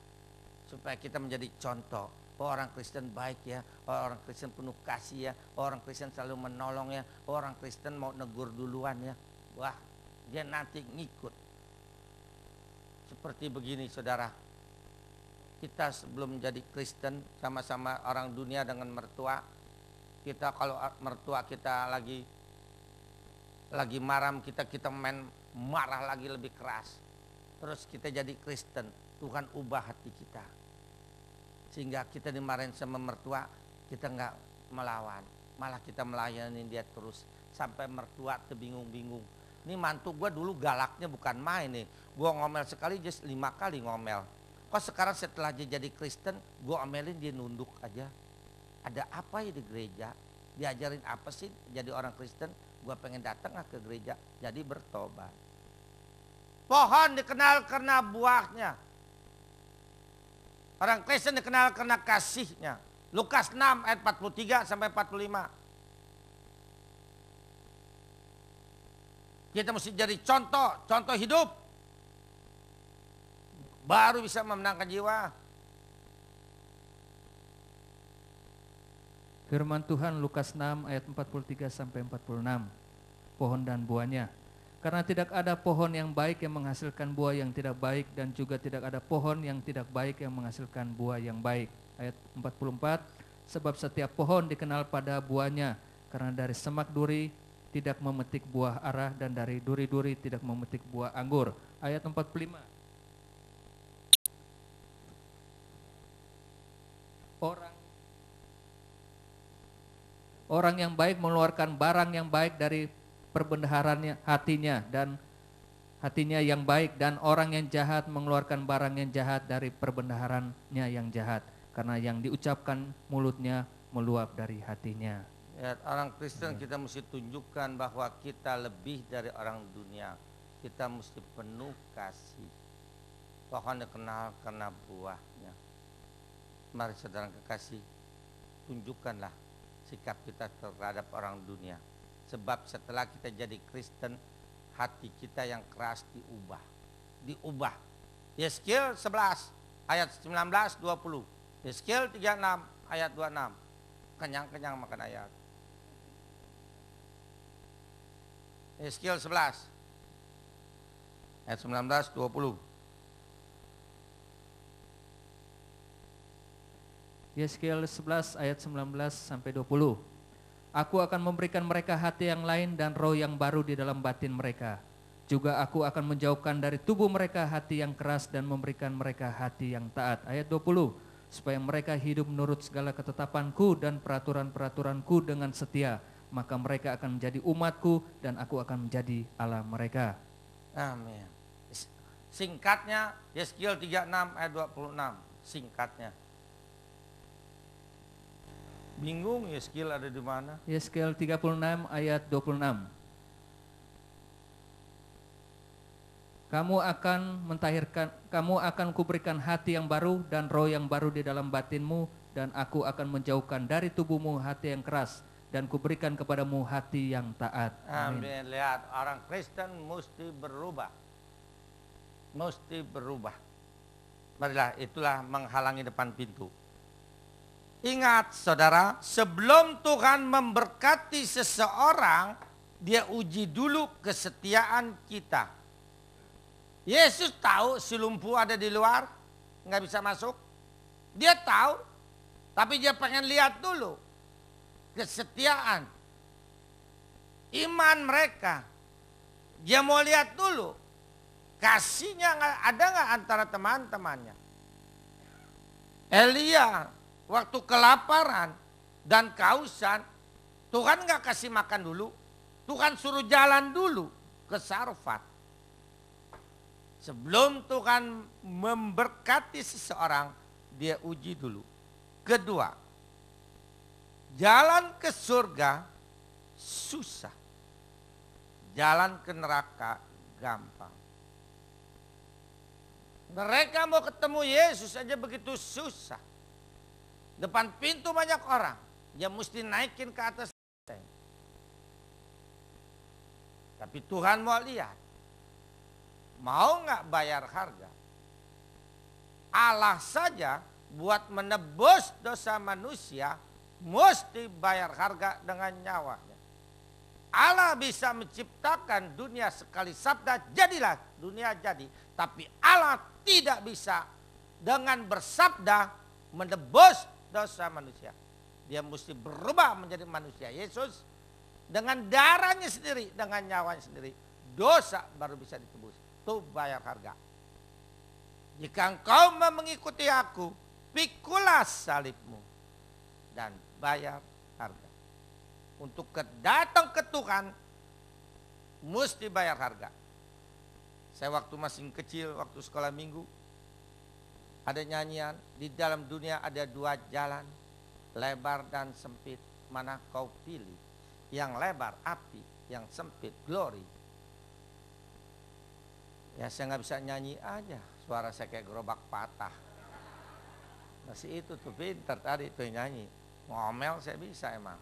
Supaya kita menjadi contoh. oh orang Kristen baik ya, oh orang Kristen penuh kasih ya, oh orang Kristen selalu menolong ya, oh orang Kristen mau negur duluan ya. Wah, dia nanti ngikut. Seperti begini saudara, kita sebelum menjadi Kristen sama-sama orang dunia dengan mertua. Kita kalau mertua kita lagi marah kita main marah lagi lebih keras. Terus kita jadi Kristen, Tuhan ubah hati kita. Sehingga kita dimarahin sama mertua, kita nggak melawan. Malah kita melayani dia terus. Sampai mertua terbingung-bingung. Ini mantu gue dulu galaknya bukan main nih. Gue ngomel sekali just 5 kali ngomel. Kok sekarang setelah dia jadi Kristen, gue omelin dia nunduk aja. Ada apa ya di gereja? Diajarin apa sih jadi orang Kristen? Gue pengen datang ke gereja, jadi bertobat. Pohon dikenal karena buahnya. Orang Kristen dikenal karena kasihnya. Lukas 6 ayat 43 sampai 45. Kita mesti jadi contoh hidup. Baru bisa memenangkan jiwa. Firman Tuhan Lukas 6 ayat 43 sampai 46. Pohon dan buahnya. Karena tidak ada pohon yang baik yang menghasilkan buah yang tidak baik, dan juga tidak ada pohon yang tidak baik yang menghasilkan buah yang baik. Ayat 44, sebab setiap pohon dikenal pada buahnya, karena dari semak duri tidak memetik buah ara, dan dari duri-duri tidak memetik buah anggur. Ayat 45. Orang yang baik mengeluarkan barang yang baik dari perbendaharaan hatinya, dan hatinya yang baik, dan orang yang jahat mengeluarkan barang yang jahat dari perbendaharannya yang jahat, karena yang diucapkan mulutnya meluap dari hatinya. Ya, orang Kristen kita mesti tunjukkan bahwa kita lebih dari orang dunia. Kita mesti penuh kasih. Pohon dikenal karena buahnya. Mari saudara kekasih, tunjukkanlah sikap kita terhadap orang dunia. Sebab setelah kita jadi Kristen, hati kita yang keras diubah. Yeskiel 11 ayat 19-20. Yeskiel 36 ayat 26. Kenyang-kenyang makan ayat. Yeskiel 11 ayat 19-20. Yeskiel 11 ayat 19 sampai 20. Aku akan memberikan mereka hati yang lain dan roh yang baru di dalam batin mereka. Juga aku akan menjauhkan dari tubuh mereka hati yang keras dan memberikan mereka hati yang taat. Ayat 20. Supaya mereka hidup menurut segala ketetapanku dan peraturan-peraturanku dengan setia. Maka mereka akan menjadi umatku dan aku akan menjadi Allah mereka. Amin. Singkatnya Yeskiel 36 ayat 26. Singkatnya. Bingung Yeskiel ada di mana? Yeskiel 36 ayat 26. Kamu akan kuberikan hati yang baru dan roh yang baru di dalam batinmu, dan aku akan menjauhkan dari tubuhmu hati yang keras dan kuberikan kepadamu hati yang taat. Amin. Lihat, orang Kristen mesti berubah. Mesti berubah. Marilah, itulah menghalangi depan pintu. Ingat saudara, sebelum Tuhan memberkati seseorang, dia uji dulu kesetiaan kita. Yesus tahu si lumpuh ada di luar, nggak bisa masuk. Dia tahu, tapi dia pengen lihat dulu kesetiaan iman mereka. Dia mau lihat dulu kasihnya ada nggak antara teman-temannya. Elia waktu kelaparan dan kehausan, Tuhan nggak kasih makan dulu, Tuhan suruh jalan dulu ke Sarfat. Sebelum Tuhan memberkati seseorang, dia uji dulu. Kedua, jalan ke surga susah, jalan ke neraka gampang. Mereka mau ketemu Yesus aja begitu susah. Depan pintu banyak orang, dia mesti naikin ke atas. Tapi Tuhan mau lihat, mau nggak bayar harga? Allah saja buat menebus dosa manusia mesti bayar harga dengan nyawanya. Allah bisa menciptakan dunia sekali sabda, jadilah dunia jadi. Tapi Allah tidak bisa dengan bersabda menebus dosa manusia. Dia mesti berubah menjadi manusia. Yesus dengan darahnya sendiri, dengan nyawanya sendiri, dosa baru bisa ditebus. Itu bayar harga. Jika engkau mau mengikuti aku, pikulah salibmu dan bayar harga. Untuk datang ke Tuhan, mesti bayar harga. Saya waktu masih kecil, waktu sekolah minggu, ada nyanyian, di dalam dunia ada dua jalan, lebar dan sempit, mana kau pilih? Yang lebar api, yang sempit glory. Ya saya nggak bisa nyanyi aja, suara saya kayak gerobak patah. Masih itu tuh pinter tadi tuh nyanyi, ngomel saya bisa emang.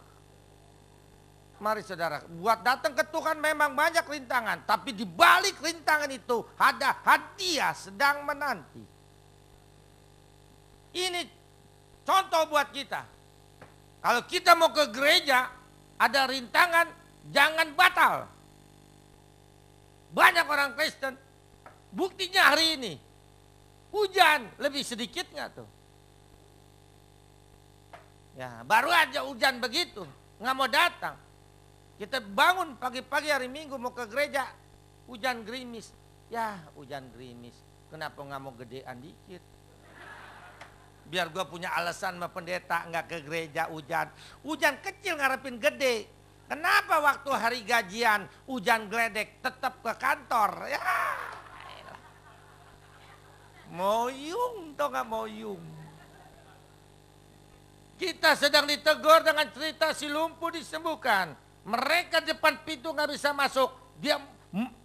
Mari saudara, buat datang ke Tuhan memang banyak rintangan. Tapi di balik rintangan itu ada hadiah sedang menanti. Ini contoh buat kita. Kalau kita mau ke gereja, ada rintangan, jangan batal. Banyak orang Kristen, buktinya hari ini. Hujan, lebih sedikit nggak tuh? Ya, baru aja hujan begitu, nggak mau datang. Kita bangun pagi-pagi hari Minggu mau ke gereja, hujan gerimis. Ya hujan gerimis, kenapa nggak mau gedean dikit? Biar gue punya alasan sama pendeta nggak ke gereja hujan. Hujan kecil ngarepin gede. Kenapa waktu hari gajian hujan geledek tetap ke kantor? Ya, moyung tau nggak moyung? Kita sedang ditegur dengan cerita si lumpuh disembuhkan. Mereka depan pintu nggak bisa masuk. Dia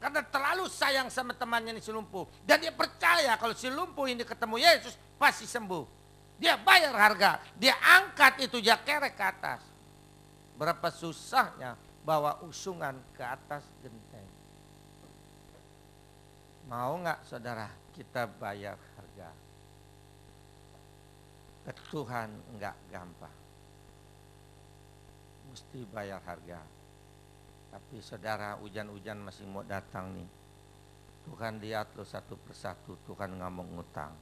karena terlalu sayang sama temannya ini si lumpuh. Dan dia percaya kalau si lumpuh ini ketemu Yesus pasti sembuh. Dia bayar harga. Dia angkat itu jakerek ke atas. Berapa susahnya bawa usungan ke atas genteng. Mau nggak saudara kita bayar harga? Ke Tuhan nggak gampang. Mesti bayar harga. Tapi saudara, hujan-hujan masih mau datang nih. Tuhan lihat lo satu persatu, Tuhan nggak mau ngutang.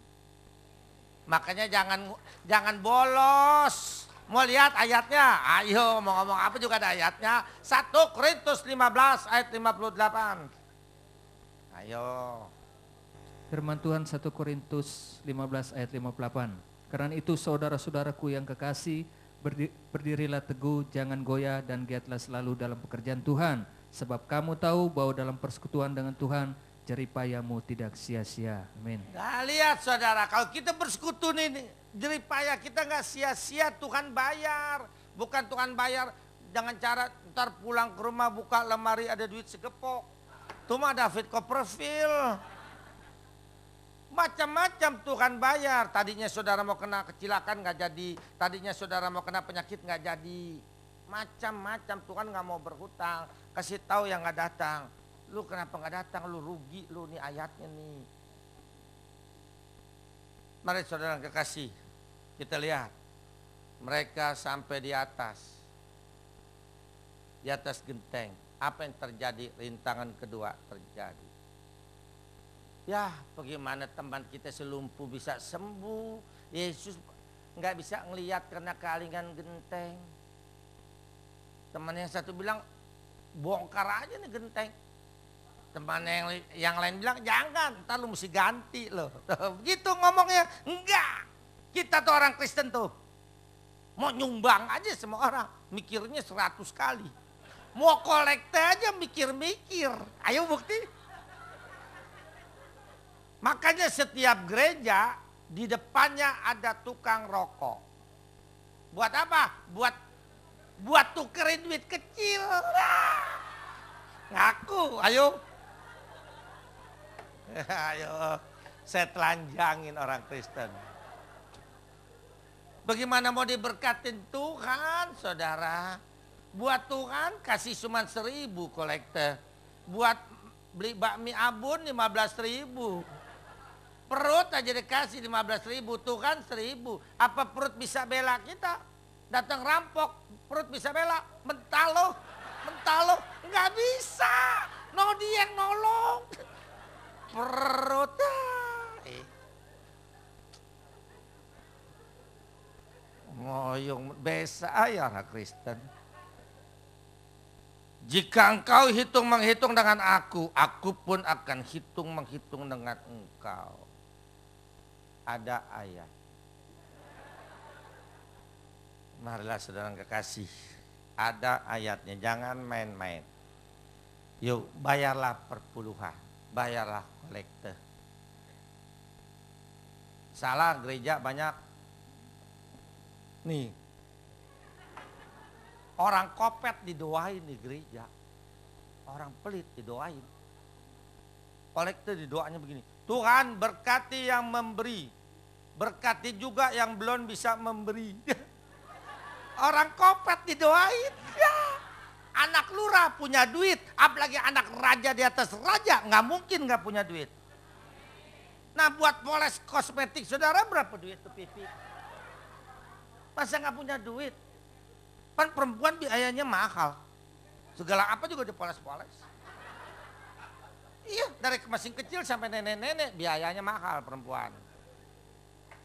Makanya jangan bolos. Mau lihat ayatnya? Ayo mau ngomong apa juga ada ayatnya. 1 Korintus 15 ayat 58. Ayo. Firman Tuhan 1 Korintus 15 ayat 58. Karena itu saudara-saudaraku yang kekasih, berdirilah teguh, jangan goyah dan giatlah selalu dalam pekerjaan Tuhan. Sebab kamu tahu bahwa dalam persekutuan dengan Tuhan, jeripayamu tidak sia-sia. Amin. Nah lihat saudara, kalau kita bersekutu nih, jeripaya kita nggak sia-sia, Tuhan bayar. Bukan Tuhan bayar dengan cara ntar pulang ke rumah buka lemari ada duit segepok. Itu mah David Copperfield. Macam-macam Tuhan bayar. Tadinya saudara mau kena kecelakaan nggak jadi. Tadinya saudara mau kena penyakit nggak jadi. Macam-macam Tuhan nggak mau berhutang. Kasih tahu yang nggak datang. Lu kenapa nggak datang? Lu rugi lu nih ayatnya nih. Mari saudara kekasih, kita lihat. Mereka sampai di atas. Di atas genteng. Apa yang terjadi? Rintangan kedua terjadi. Ya bagaimana teman kita selumpuh bisa sembuh. Yesus nggak bisa ngelihat karena kealingan genteng. Teman yang satu bilang bongkar aja nih genteng. Teman yang lain bilang jangan, ntar lu mesti ganti loh. Begitu ngomongnya. Enggak. Kita tuh orang Kristen tuh mau nyumbang aja semua orang. Mikirnya 100 kali. Mau kolekte aja mikir-mikir. Ayo bukti. Makanya setiap gereja di depannya ada tukang rokok. Buat apa? Buat tukerin duit kecil. Ngaku, ayo. Ayo, saya telanjangin orang Kristen. Bagaimana mau diberkatin Tuhan, saudara? Buat Tuhan kasih cuma 1.000 kolektor. Buat beli bakmi abun 15.000. perut aja dikasih 15.000, Tuhan 1.000. Apa perut bisa bela kita? Datang rampok, perut bisa bela? Mentalo, nggak bisa. No dia yang nolong. Perut. Ngoyong besa ya orang Kristen. Jika engkau hitung menghitung dengan aku pun akan hitung menghitung dengan engkau. Ada ayat. Marilah saudara kekasih, ada ayatnya, jangan main-main. Yuk bayarlah perpuluhan, bayarlah kolekte. Salah gereja banyak. Nih, orang kopet didoain di gereja, orang pelit didoain. Kolekte didoanya begini, Tuhan berkati yang memberi, berkati juga yang belum bisa memberi. Orang kopet didoain. Ya. Anak lurah punya duit, apalagi anak raja di atas raja, nggak mungkin nggak punya duit. Nah buat poles kosmetik saudara berapa duit tuh pipi? Masa nggak punya duit? Kan perempuan biayanya mahal. Segala apa juga dipoles-poles. Iya, dari masing kecil sampai nenek-nenek biayanya mahal perempuan.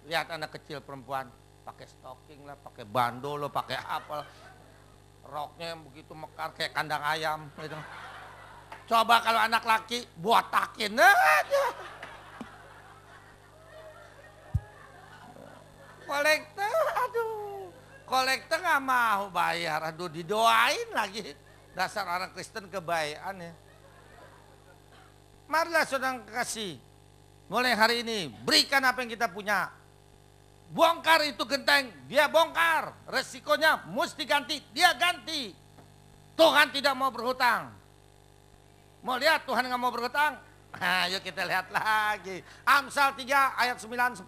Lihat anak kecil perempuan pakai stocking lah, pakai bandol lah, pakai apa lah. Roknya yang begitu mekar kayak kandang ayam gitu. Coba kalau anak laki botakin aja. Kolektor, aduh. Kolektor nggak mau bayar, aduh didoain lagi. Dasar orang Kristen kebayaan ya. Marilah saudara kasih. Mulai hari ini berikan apa yang kita punya. Bongkar itu genteng, dia bongkar. Resikonya mesti ganti, dia ganti. Tuhan tidak mau berhutang. Mau lihat Tuhan nggak mau berhutang? Ayo kita lihat lagi. Amsal 3 ayat 9-10.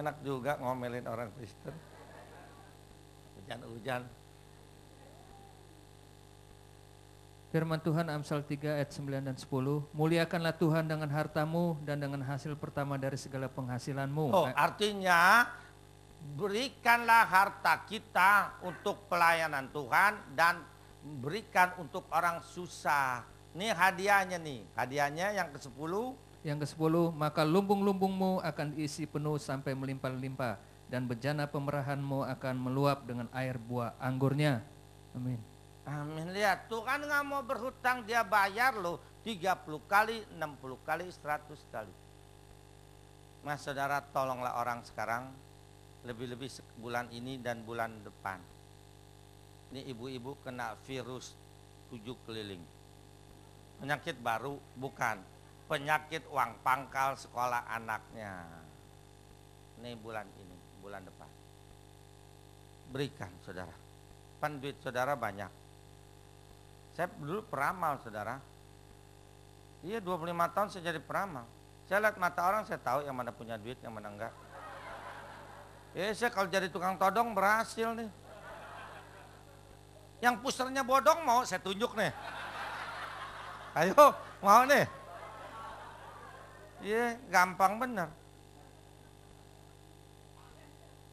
Enak juga ngomelin orang Kristen. Hujan-hujan. Firman Tuhan Amsal 3 ayat 9 dan 10. Muliakanlah Tuhan dengan hartamu dan dengan hasil pertama dari segala penghasilanmu. Oh, artinya berikanlah harta kita untuk pelayanan Tuhan dan berikan untuk orang susah. Ini hadiahnya nih. Hadiahnya yang ke-10. Yang ke-10, maka lumbung-lumbungmu akan diisi penuh sampai melimpah-limpah dan bejana pemerahanmu akan meluap dengan air buah anggurnya. Amin. Amin. Lihat, Tuhan nggak mau berhutang, dia bayar loh 30 kali, 60 kali, 100 kali. Mas saudara, tolonglah orang sekarang, lebih-lebih bulan ini dan bulan depan. Ini ibu-ibu kena virus 7 keliling. Penyakit baru bukan, penyakit uang pangkal sekolah anaknya. Ini bulan ini, bulan depan. Berikan saudara, pan duit saudara banyak. Saya dulu peramal saudara. Iya 25 tahun saya jadi peramal. Saya lihat mata orang saya tahu yang mana punya duit, yang mana enggak. Saya kalau jadi tukang todong berhasil nih. Yang pusernya bodong mau saya tunjuk nih. Ayo mau nih. Iya gampang bener.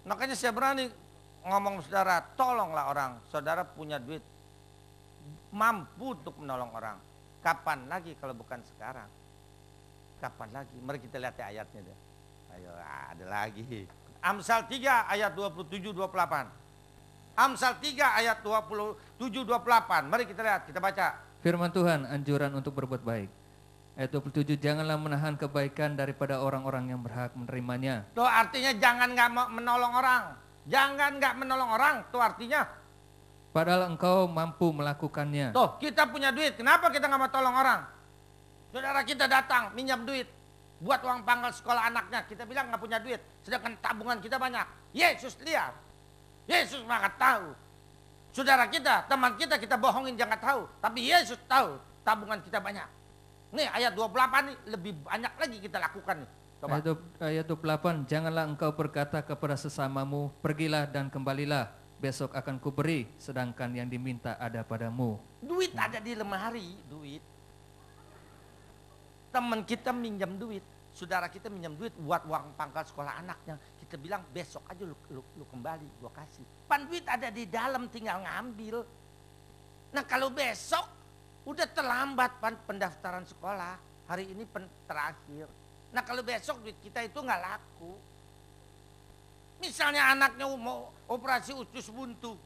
Makanya saya berani ngomong saudara, tolonglah orang. Saudara punya duit, mampu untuk menolong orang. Kapan lagi kalau bukan sekarang? Kapan lagi? Mari kita lihat ayatnya deh. Ayo ada lagi. Amsal 3 ayat 27-28. Amsal 3 ayat 27-28. Mari kita lihat, kita baca. Firman Tuhan, anjuran untuk berbuat baik. Ayat 27, janganlah menahan kebaikan daripada orang-orang yang berhak menerimanya. Tuh artinya jangan nggak menolong orang. Jangan nggak menolong orang, tuh artinya. Padahal engkau mampu melakukannya. Tuh kita punya duit, kenapa kita nggak mau tolong orang? Saudara kita datang minjam duit buat uang pangkal sekolah anaknya, kita bilang nggak punya duit, sedangkan tabungan kita banyak. Yesus lihat, Yesus nggak tahu. Saudara kita, teman kita bohongin jangan tahu, tapi Yesus tahu tabungan kita banyak. Nih ayat 28 nih lebih banyak lagi kita lakukan nih. Coba. Ayat 28, janganlah engkau berkata kepada sesamamu, pergilah dan kembalilah, besok akan kuberi, sedangkan yang diminta ada padamu. Duit ada di lemari, duit. Teman kita minjam duit, saudara kita minjam duit buat uang pangkal sekolah anaknya. Kita bilang besok aja lu kembali, gua kasih. Pan duit ada di dalam, tinggal ngambil. Nah kalau besok udah terlambat pan pendaftaran sekolah, hari ini terakhir. Nah kalau besok duit kita itu nggak laku. Misalnya anaknya mau operasi usus buntu,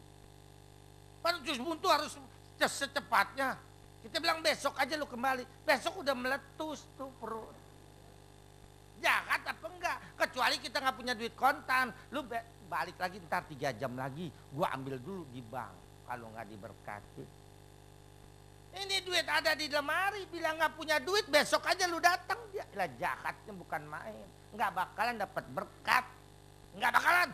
pan usus buntu harus secepatnya. Kita bilang besok aja lu kembali, besok udah meletus tuh perut. Jahat apa enggak? Kecuali kita nggak punya duit kontan, lu balik lagi ntar 3 jam lagi, gua ambil dulu di bank. Kalau nggak diberkati, ini duit ada di lemari, bilang nggak punya duit, besok aja lu datang. Dia lah jahatnya bukan main, nggak bakalan dapat berkat, nggak bakalan.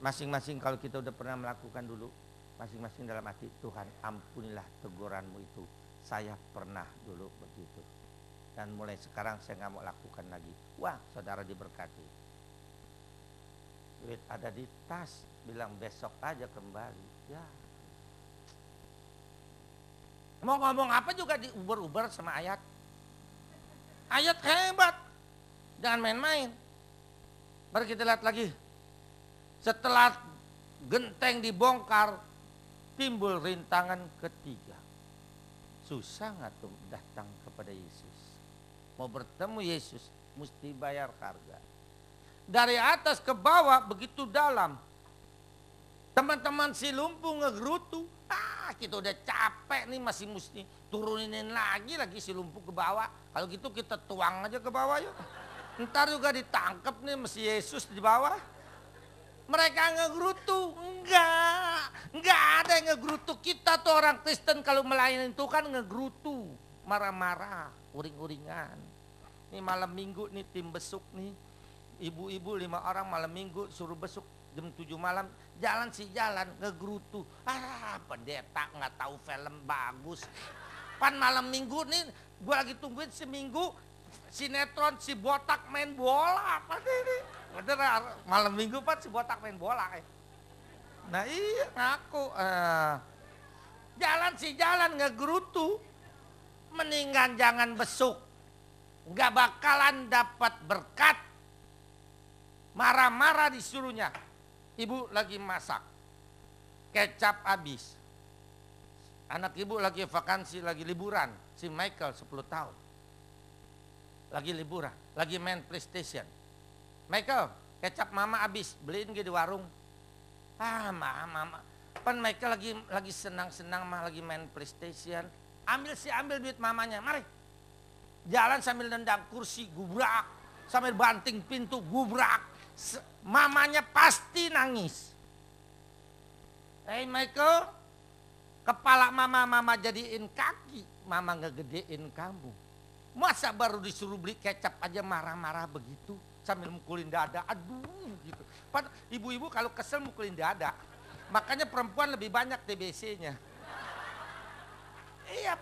Masing-masing kalau kita udah pernah melakukan dulu, masing-masing dalam hati, Tuhan ampunilah teguranmu itu, saya pernah dulu begitu. Dan mulai sekarang saya nggak mau lakukan lagi. Wah, saudara diberkati. Duit ada di tas, bilang besok aja kembali. Ya. Mau ngomong apa juga diuber-uber sama ayat. Ayat hebat. Jangan main-main. Mari kita lihat lagi. Setelah genteng dibongkar, timbul rintangan ketiga. Susah nggak tuh datang kepada Yesus? Mau bertemu Yesus mesti bayar harga. Dari atas ke bawah begitu dalam. Teman-teman si lumpuh ngegerutu. Kita udah capek nih, masih mesti turunin lagi si lumpuh ke bawah. Kalau gitu kita tuang aja ke bawah yuk. Ntar juga ditangkap nih mesti Yesus di bawah. Mereka ngegerutu. Enggak ada yang ngegerutu. Kita tuh orang Kristen kalau melayani Tuhan ngegerutu. Marah-marah, uring-uringan. Ini malam minggu nih tim besuk nih. Ibu-ibu 5 orang malam minggu suruh besuk jam 7 malam. Jalan ngegerutu. Pendeta nggak tahu film bagus. Pan malam minggu nih gue lagi tungguin seminggu sinetron si botak main bola. Apa ini? Bener malam minggu pan si botak main bola. Nah iya ngaku. Jalan ngegerutu. Mendingan jangan besuk. Nggak bakalan dapat berkat. Marah-marah disuruhnya. Ibu lagi masak. Kecap habis. Anak ibu lagi vakansi, lagi liburan. Si Michael 10 tahun. Lagi liburan, lagi main PlayStation. Michael, kecap mama habis, beliin di warung. Mama. Pan Michael lagi senang-senang mah lagi main PlayStation. Ambil duit mamanya, mari. Jalan sambil nendang kursi, gubrak. Sambil banting pintu, gubrak. Mamanya pasti nangis. Hey Michael, kepala mama jadiin kaki, mama ngegedein kamu. Masa baru disuruh beli kecap aja marah-marah begitu, sambil mukulin dada, aduh gitu. Ibu-ibu kalau kesel mukulin dada, makanya perempuan lebih banyak TBC-nya. Iya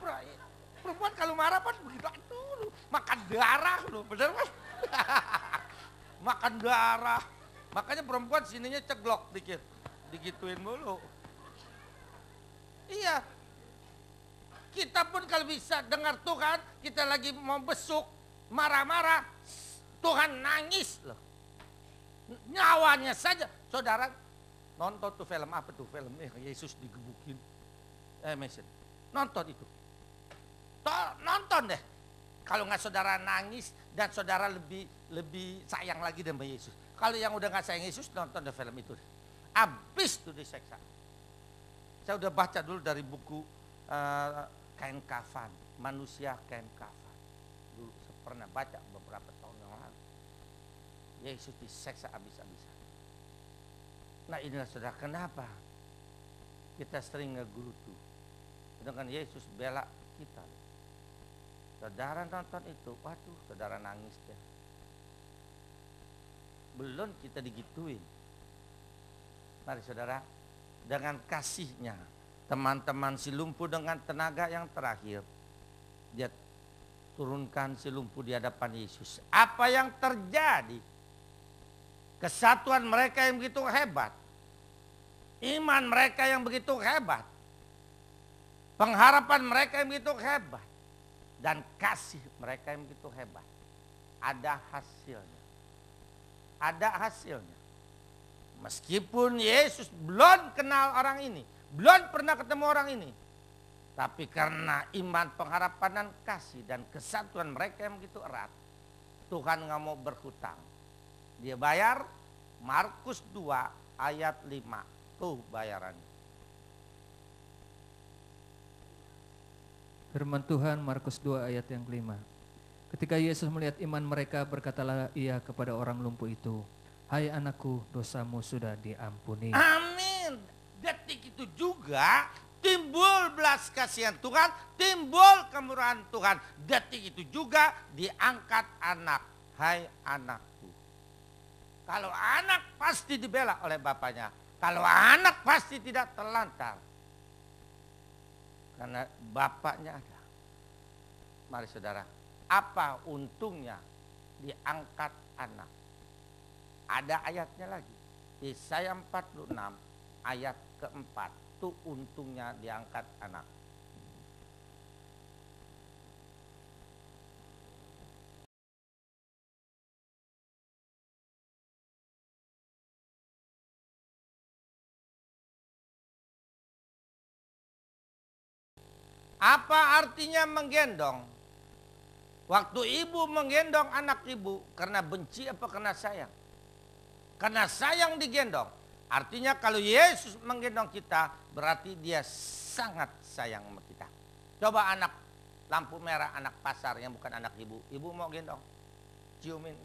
perempuan kalau marah pan begitu, aduh makan darah loh, bener kan? Makan darah, makanya perempuan sininya ceglok dikit, digituin mulu. Iya, kita pun kalau bisa dengar Tuhan, kita lagi mau besuk, marah-marah, Tuhan nangis loh. Nyawanya saja, saudara nonton tuh film apa tuh filmnya Yesus digebukin, Mason, nonton itu, nonton deh. Kalau nggak saudara nangis dan saudara lebih sayang lagi sama Yesus. Kalau yang udah nggak sayang Yesus nonton deh film itu, abis tuh diseksa. Saya udah baca dulu dari buku Kain Kafan, Manusia Kain Kafan. Dulu saya pernah baca beberapa tahun yang lalu. Yesus diseksa habis-habisan. Nah inilah saudara kenapa kita sering ngegerutu. Sedangkan Yesus bela kita. Saudara nonton itu, waduh saudara nangis deh. Belum kita digituin. Mari saudara, dengan kasihnya teman-teman si lumpuh dengan tenaga yang terakhir, dia turunkan si lumpuh di hadapan Yesus. Apa yang terjadi? Kesatuan mereka yang begitu hebat, iman mereka yang begitu hebat, pengharapan mereka yang begitu hebat. dan kasih mereka yang begitu hebat. Ada hasilnya. Ada hasilnya. Meskipun Yesus belum kenal orang ini, belum pernah ketemu orang ini, tapi karena iman, pengharapan, dan kasih dan kesatuan mereka yang begitu erat, Tuhan nggak mau berhutang. Dia bayar. Markus 2 ayat 5. Tuh bayarannya. Firman Tuhan Markus 2 ayat yang kelima. Ketika Yesus melihat iman mereka, berkatalah ia kepada orang lumpuh itu, "Hai anakku, dosamu sudah diampuni." Amin. Detik itu juga timbul belas kasihan Tuhan, timbul kemurahan Tuhan. Detik itu juga diangkat anak. Hai anakku. Kalau anak pasti dibela oleh bapaknya. Kalau anak pasti tidak terlantar. Karena bapaknya ada. Mari saudara, apa untungnya diangkat anak? Ada ayatnya lagi. Yesaya 46 ayat keempat. Itu untungnya diangkat anak. Apa artinya menggendong? Waktu ibu menggendong anak ibu karena benci apa karena sayang? Karena sayang digendong. Artinya kalau Yesus menggendong kita berarti dia sangat sayang sama kita. Coba anak lampu merah, anak pasar yang bukan anak ibu. Ibu mau gendong, ciumin.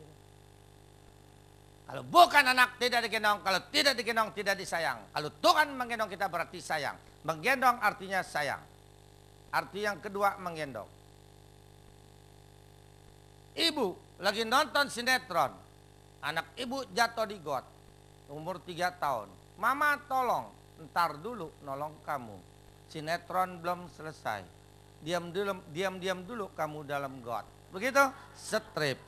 Kalau bukan anak tidak digendong, kalau tidak digendong tidak disayang. Kalau Tuhan menggendong kita berarti sayang. Menggendong artinya sayang. Arti yang kedua menggendong. Ibu lagi nonton sinetron. Anak ibu jatuh di got. Umur 3 tahun. Mama tolong. Ntar dulu nolong kamu. Sinetron belum selesai. Diam dulu kamu dalam got. Begitu? Strip.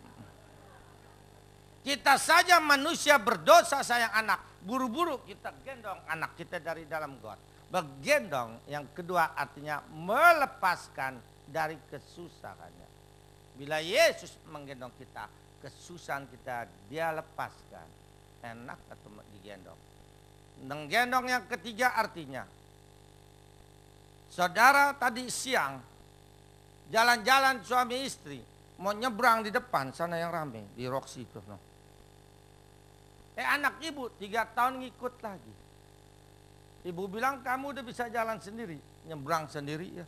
Kita saja manusia berdosa sayang anak. Buru-buru kita gendong anak kita dari dalam got. Bergendong yang kedua artinya melepaskan dari kesusahannya. Bila Yesus menggendong kita, kesusahan kita dia lepaskan. Enak atau digendong. Menggendong yang ketiga artinya, saudara tadi siang jalan-jalan suami istri mau nyebrang di depan sana yang rame di Roxy itu. Anak ibu 3 tahun ngikut lagi. Ibu bilang kamu udah bisa jalan sendiri, nyebrang sendiri ya.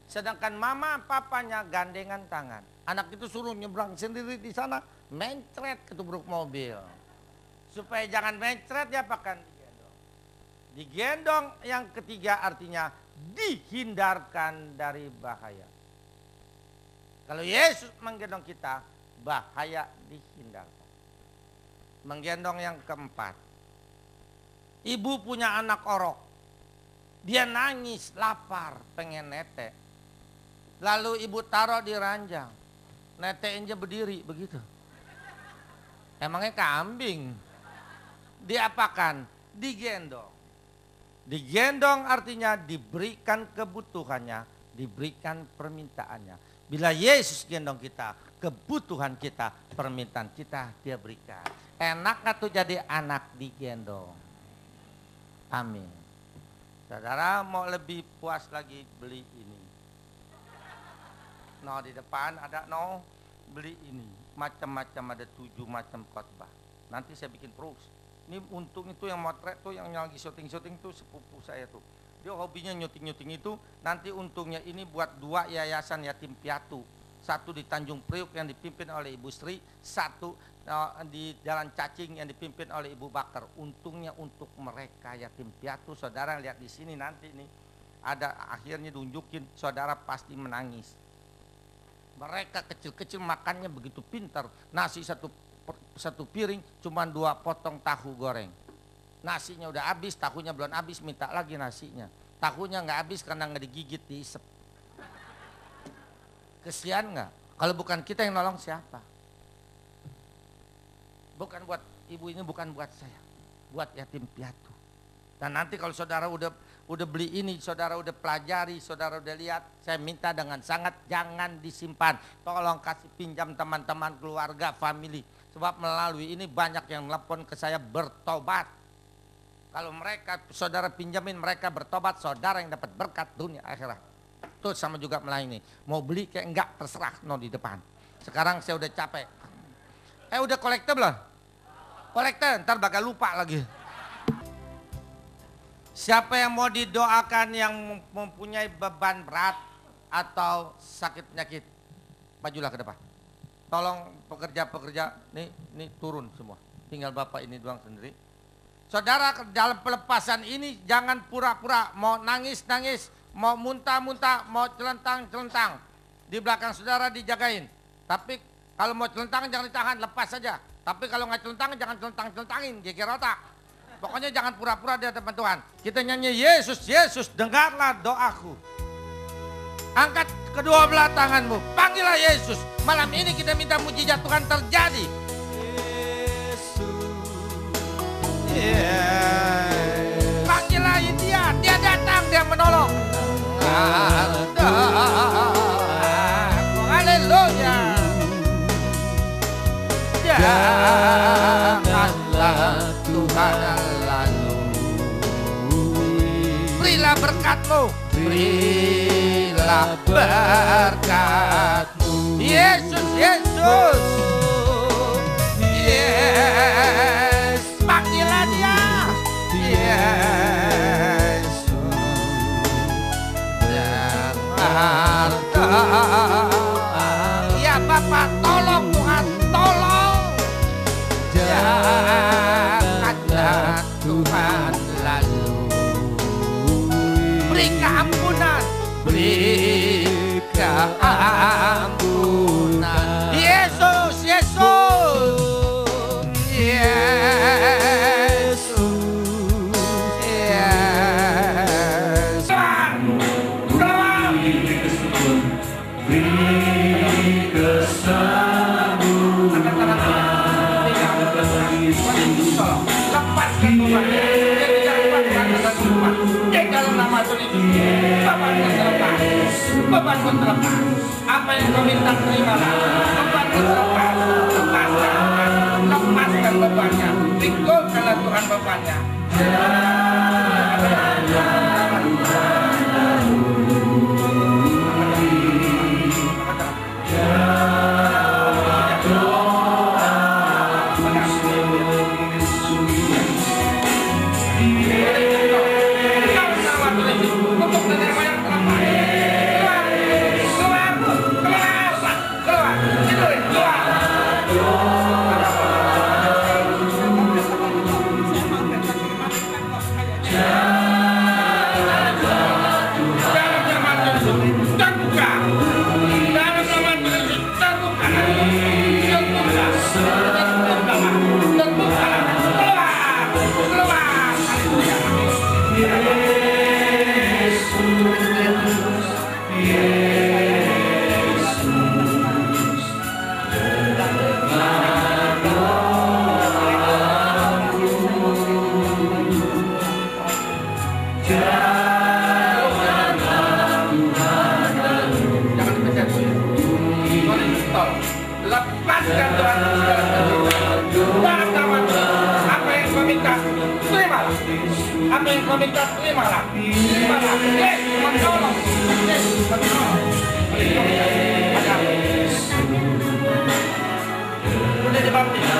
Sedangkan mama papanya gandengan tangan. Anak itu suruh nyebrang sendiri di sana, mencret ketubruk mobil. Supaya jangan mencret ya pakan digendong. Digendong yang ketiga artinya dihindarkan dari bahaya. Kalau Yesus menggendong kita, bahaya dihindarkan. Menggendong yang keempat. Ibu punya anak orok. Dia nangis, lapar, pengen nete. Lalu ibu taruh di ranjang. Netenya berdiri begitu. Emangnya kambing. Diapakan? Digendong. Digendong artinya diberikan kebutuhannya, diberikan permintaannya. Bila Yesus gendong kita, kebutuhan kita, permintaan kita dia berikan. Enak gak tuh jadi anak digendong? Amin. Saudara mau lebih puas lagi beli ini. No di depan ada no beli ini. Macam-macam ada 7 macam khotbah. Nanti saya bikin terus. Ini untung itu yang motret tuh yang lagi syuting-syuting tuh sepupu saya tuh. Dia hobinya nyuting-nyuting itu. Nanti untungnya ini buat 2 yayasan yatim piatu. 1 di Tanjung Priuk yang dipimpin oleh Ibu Sri. 1 di Jalan Cacing yang dipimpin oleh Ibu Bakar. Untungnya untuk mereka yatim piatu. Saudara lihat di sini nanti nih. Ada akhirnya tunjukin saudara pasti menangis. Mereka kecil-kecil makannya begitu pintar. Nasi satu piring cuma 2 potong tahu goreng. Nasinya udah habis, tahunya belum habis, minta lagi nasinya. Tahunya nggak habis karena nggak digigit, diisep. Kesian nggak? Kalau bukan kita yang nolong siapa? Bukan buat ibu ini, bukan buat saya, buat yatim piatu. Dan nanti kalau saudara udah udah beli ini, saudara udah pelajari, saudara udah lihat. Saya minta dengan sangat jangan disimpan. Tolong kasih pinjam teman-teman, keluarga, family. Sebab melalui ini banyak yang telepon ke saya bertobat. Kalau mereka, saudara pinjamin mereka bertobat, saudara yang dapat berkat dunia akhirat. Itu sama juga melayani. Mau beli kayak enggak, terserah no di depan. Sekarang saya udah capek. Udah kolektor belum? Kolektor, ntar bakal lupa lagi. Siapa yang mau didoakan yang mempunyai beban berat atau sakit penyakit, majulah ke depan. Tolong pekerja-pekerja, nih turun semua. Tinggal Bapak ini doang sendiri. Saudara dalam pelepasan ini jangan pura-pura mau nangis-nangis, mau muntah-muntah, mau celentang-celentang. Di belakang saudara dijagain. Tapi kalau mau celentang jangan ditahan, lepas saja. Tapi kalau nggak celentang jangan celentang-celentangin, geger otak. Pokoknya jangan pura-pura di hadapan Tuhan. Kita nyanyi Yesus, Yesus, dengarlah doaku. Angkat kedua belah tanganmu, panggillah Yesus. Malam ini kita minta mujizat Tuhan terjadi. Yesus. Panggillah dia, dia datang, dia menolong. Haleluya. Janganlah Tuhan lalu. Berilah berkat-Mu, berilah berkat-Mu. Yesus, Yesus. Yes. Panggillah dia. Yesus. Dengarlah. Ya Bapak, tolong Tuhan, tolong. Janganlah Tuhan lalu. Beri keampunan, beri keampunan. Yesus, Yesus, Yesus, Yesus. Keluar, beri kesembuhan. Lepaskan Tuhan. Dalam nama Tuhan Yesus, beban terlepas, beban terlepas. Apa yang kau minta terimalah. Beban terlepas, lepaskan bebannya. Pikulkanlah Tuhan bebannya. Apa yang kau minta terimalah. Terimalah. Yesus menolong. Yesus menolong. Udah dibaptis.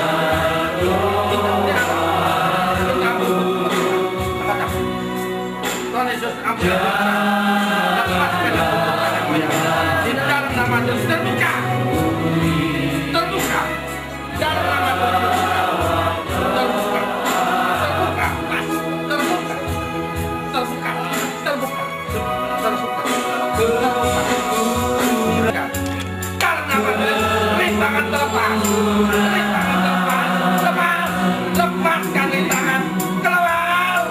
Tuhan Yesus ampun. Lepaskanlah kutukan yang di dalam nama Yesus terbuka. Terbuka. Dalam nama Yesus. Karena rintangan terlepas, lepaskan rintangan, keluar.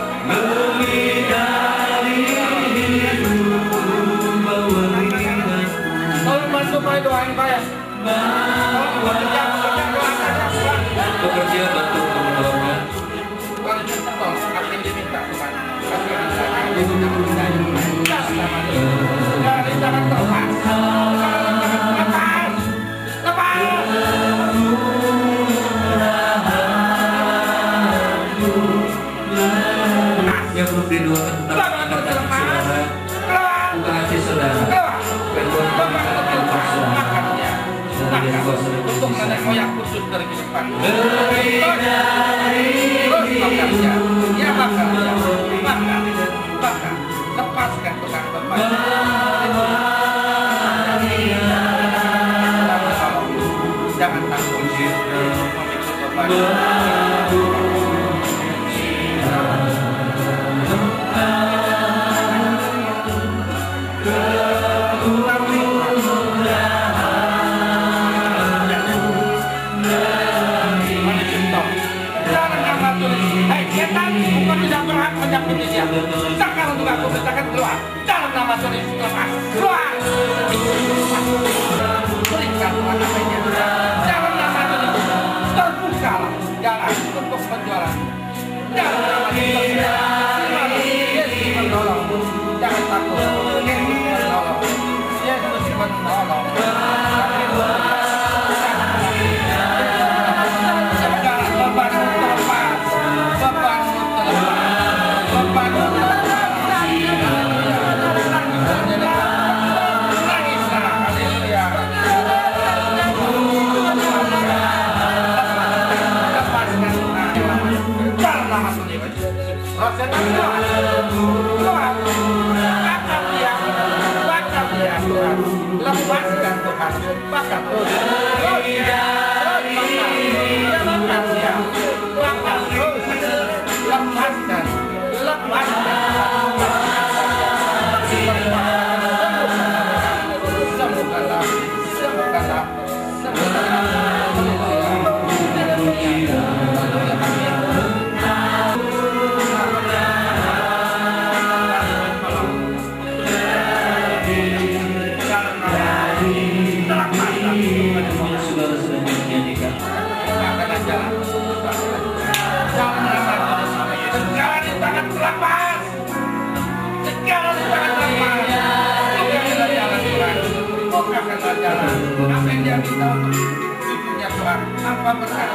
Tolong bantu saya doain saya. Tolong bekerja doakan ya. Bekerja bantu mendoakan. Tolong apa yang diminta Tuhan. Yang belum didoakan tetap katakan saudara, buka hati saudara, bantuan Tuhan paksa dari yang kuasa untuk nenek moyang khusus dari kehidupan. Ya bakal lepaskan Tuhan, jangan takut memikul beban. Sekarang juga aku mintakan keluar dalam nama Tuhan Yesus, lepas keluar. Berikan Tuhan apa yang dia berikan dalam nama Tuhan Yesus. Terbukalah jalan untuk penjualan dalam nama Yesus. Yesus menolong, jangan takut. Yesus menolong, Yesus menolong. Segala beban terlepas, beban lepaskan Tuhan, bahkan apa yang dia minta untuk hidupnya Tuhan, apa berkat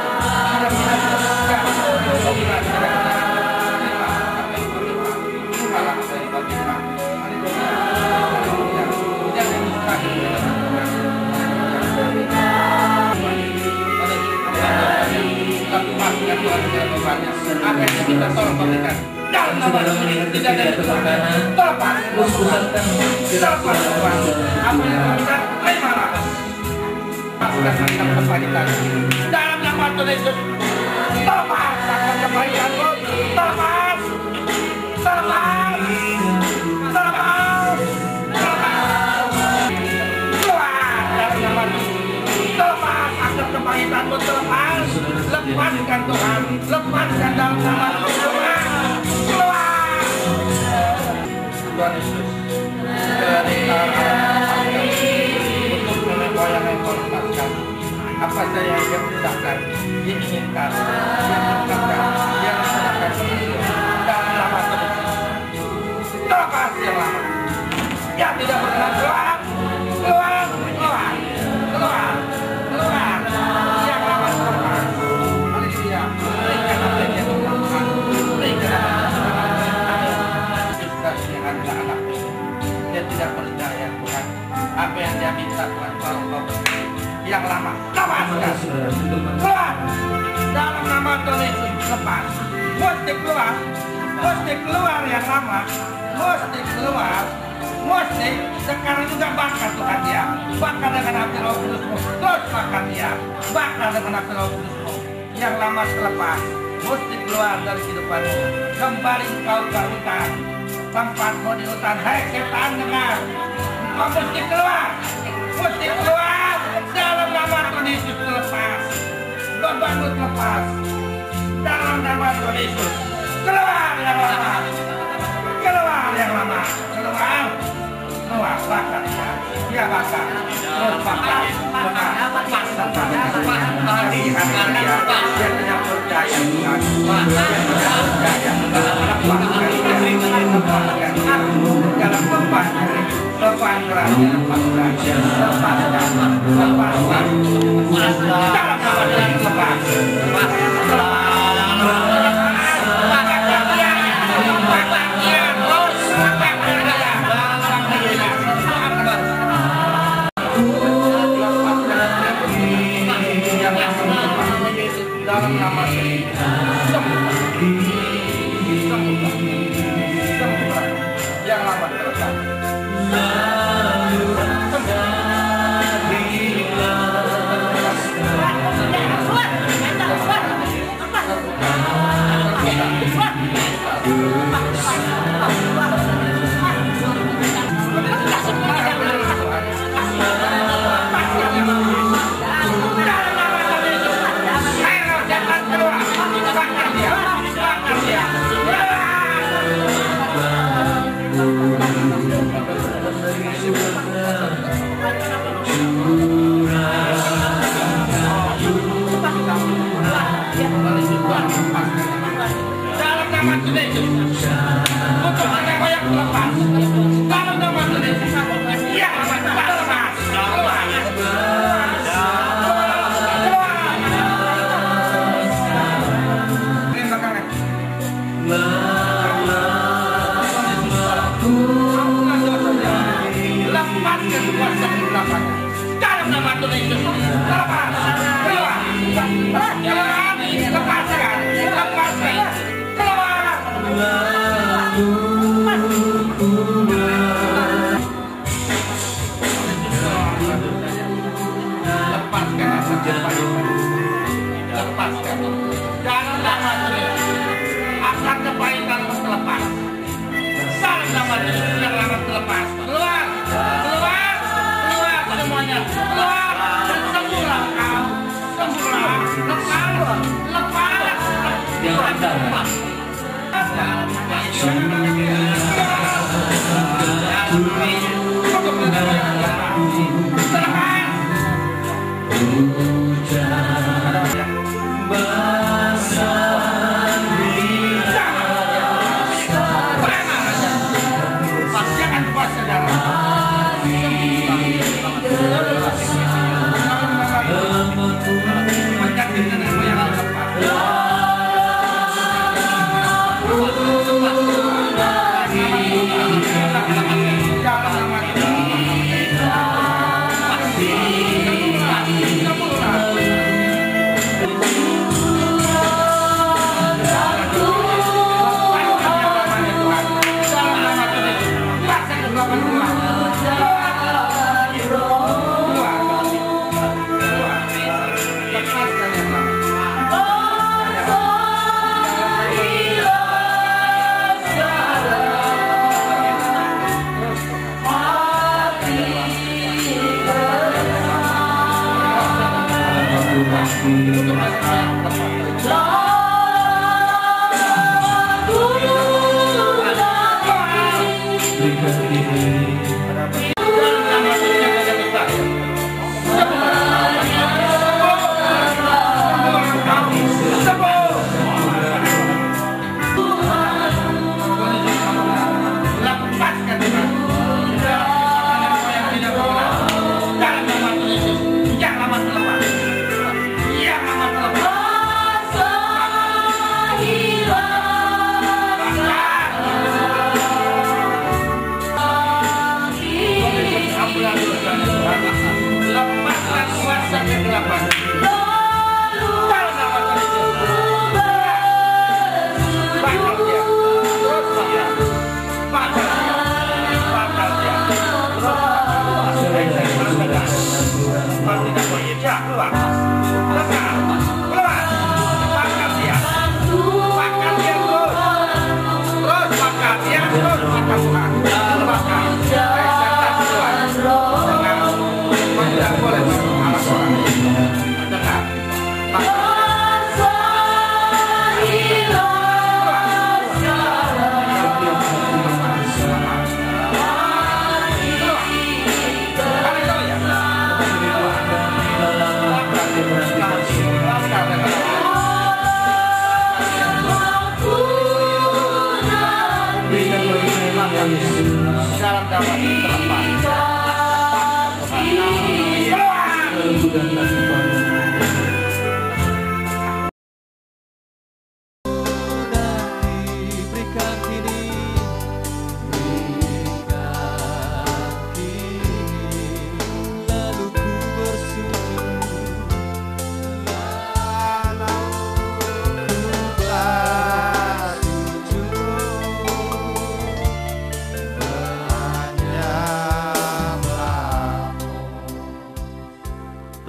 apa yang kita tolong berikan dalam nama Tuhan, tidak ada kebakaran, terlepas, terlepas Tuhan, apa yang kita terimalah, lepaskan akan kebaikan dalam nama Tuhan Yesus, terlepas akan kebaikan, terlepas, terlepas, terlepas, keluar dalam nama Tuhan, terlepas akan kebaikan, terlepas, lepaskan Tuhan, lepaskan dalam nama Tuhan, keluar. Tuhan Yesus, untuk nenek moyang yang kau lepaskan, apa saja yang dia perintahkan, diinginkan, dia perintahkan, dia laksanakan dalam nama Tuhan Yesus. Terlepas yang lama, yang tidak berkenan keluar, keluar, keluar, keluar, keluar, yang lama terlepas. Haleluya, berikan apa yang dia perintahkan, berikan apa yang dia perintahkan. Yesus yang adalah anaknya, dia tidak percaya Tuhan, apa yang dia minta Tuhan, tolong kau berikan. Yang lama, lepaskan, keluar, dalam nama Tuhan Yesus, lepas, mesti keluar yang lama, mesti keluar, mesti, sekarang juga bakar Tuhan dia, bakar dengan api Roh Kudus-Mu, terus bakar dia, bakar dengan api Roh Kudus-Mu, yang lama terlepas, mesti keluar dari kehidupanmu, kembali kau ke hutan, tempatmu di hutan, hai setan dengar, kau mesti keluar, dalam nama Tuhan Yesus terlepas, bebanmu terlepas, dalam nama Tuhan Yesus, keluar yang lama, keluar yang lama, keluar, bakar dia bakar, terus bakar, dia tidak percaya Tuhan, dia tidak percaya, lepaskan dia. dalam nama yang lama terletak.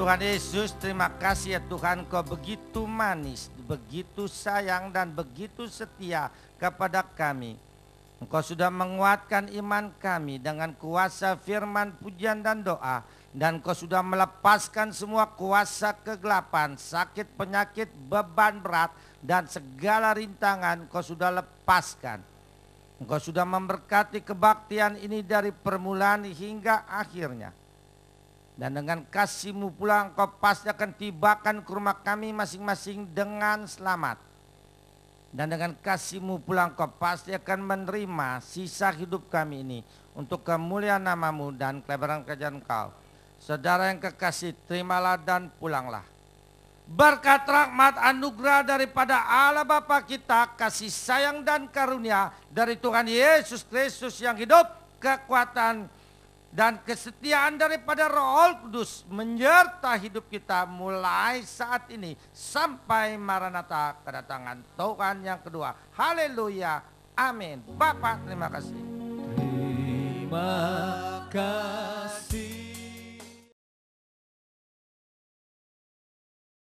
Tuhan Yesus, terima kasih ya Tuhan, Kau begitu manis, begitu sayang dan begitu setia kepada kami. Engkau sudah menguatkan iman kami dengan kuasa firman, pujian dan doa. Dan Kau sudah melepaskan semua kuasa kegelapan, sakit, penyakit, beban berat, dan segala rintangan Kau sudah lepaskan. Engkau sudah memberkati kebaktian ini dari permulaan hingga akhirnya. Dan dengan kasih-Mu pula Engkau pasti akan tibakan ke rumah kami masing-masing dengan selamat. Dan dengan kasih-Mu pula Engkau pasti akan menerima sisa hidup kami ini untuk kemuliaan nama-Mu dan kelebaran kerajaan Engkau. Saudara yang kekasih, terimalah dan pulanglah. Berkat rahmat anugerah daripada Allah Bapa kita, kasih sayang dan karunia dari Tuhan Yesus Kristus yang hidup, kekuatan dan kesetiaan daripada Roh Kudus menyertai hidup kita mulai saat ini sampai Maranatha, kedatangan Tuhan yang kedua. Haleluya, amin. Bapak terima kasih. Terima kasih.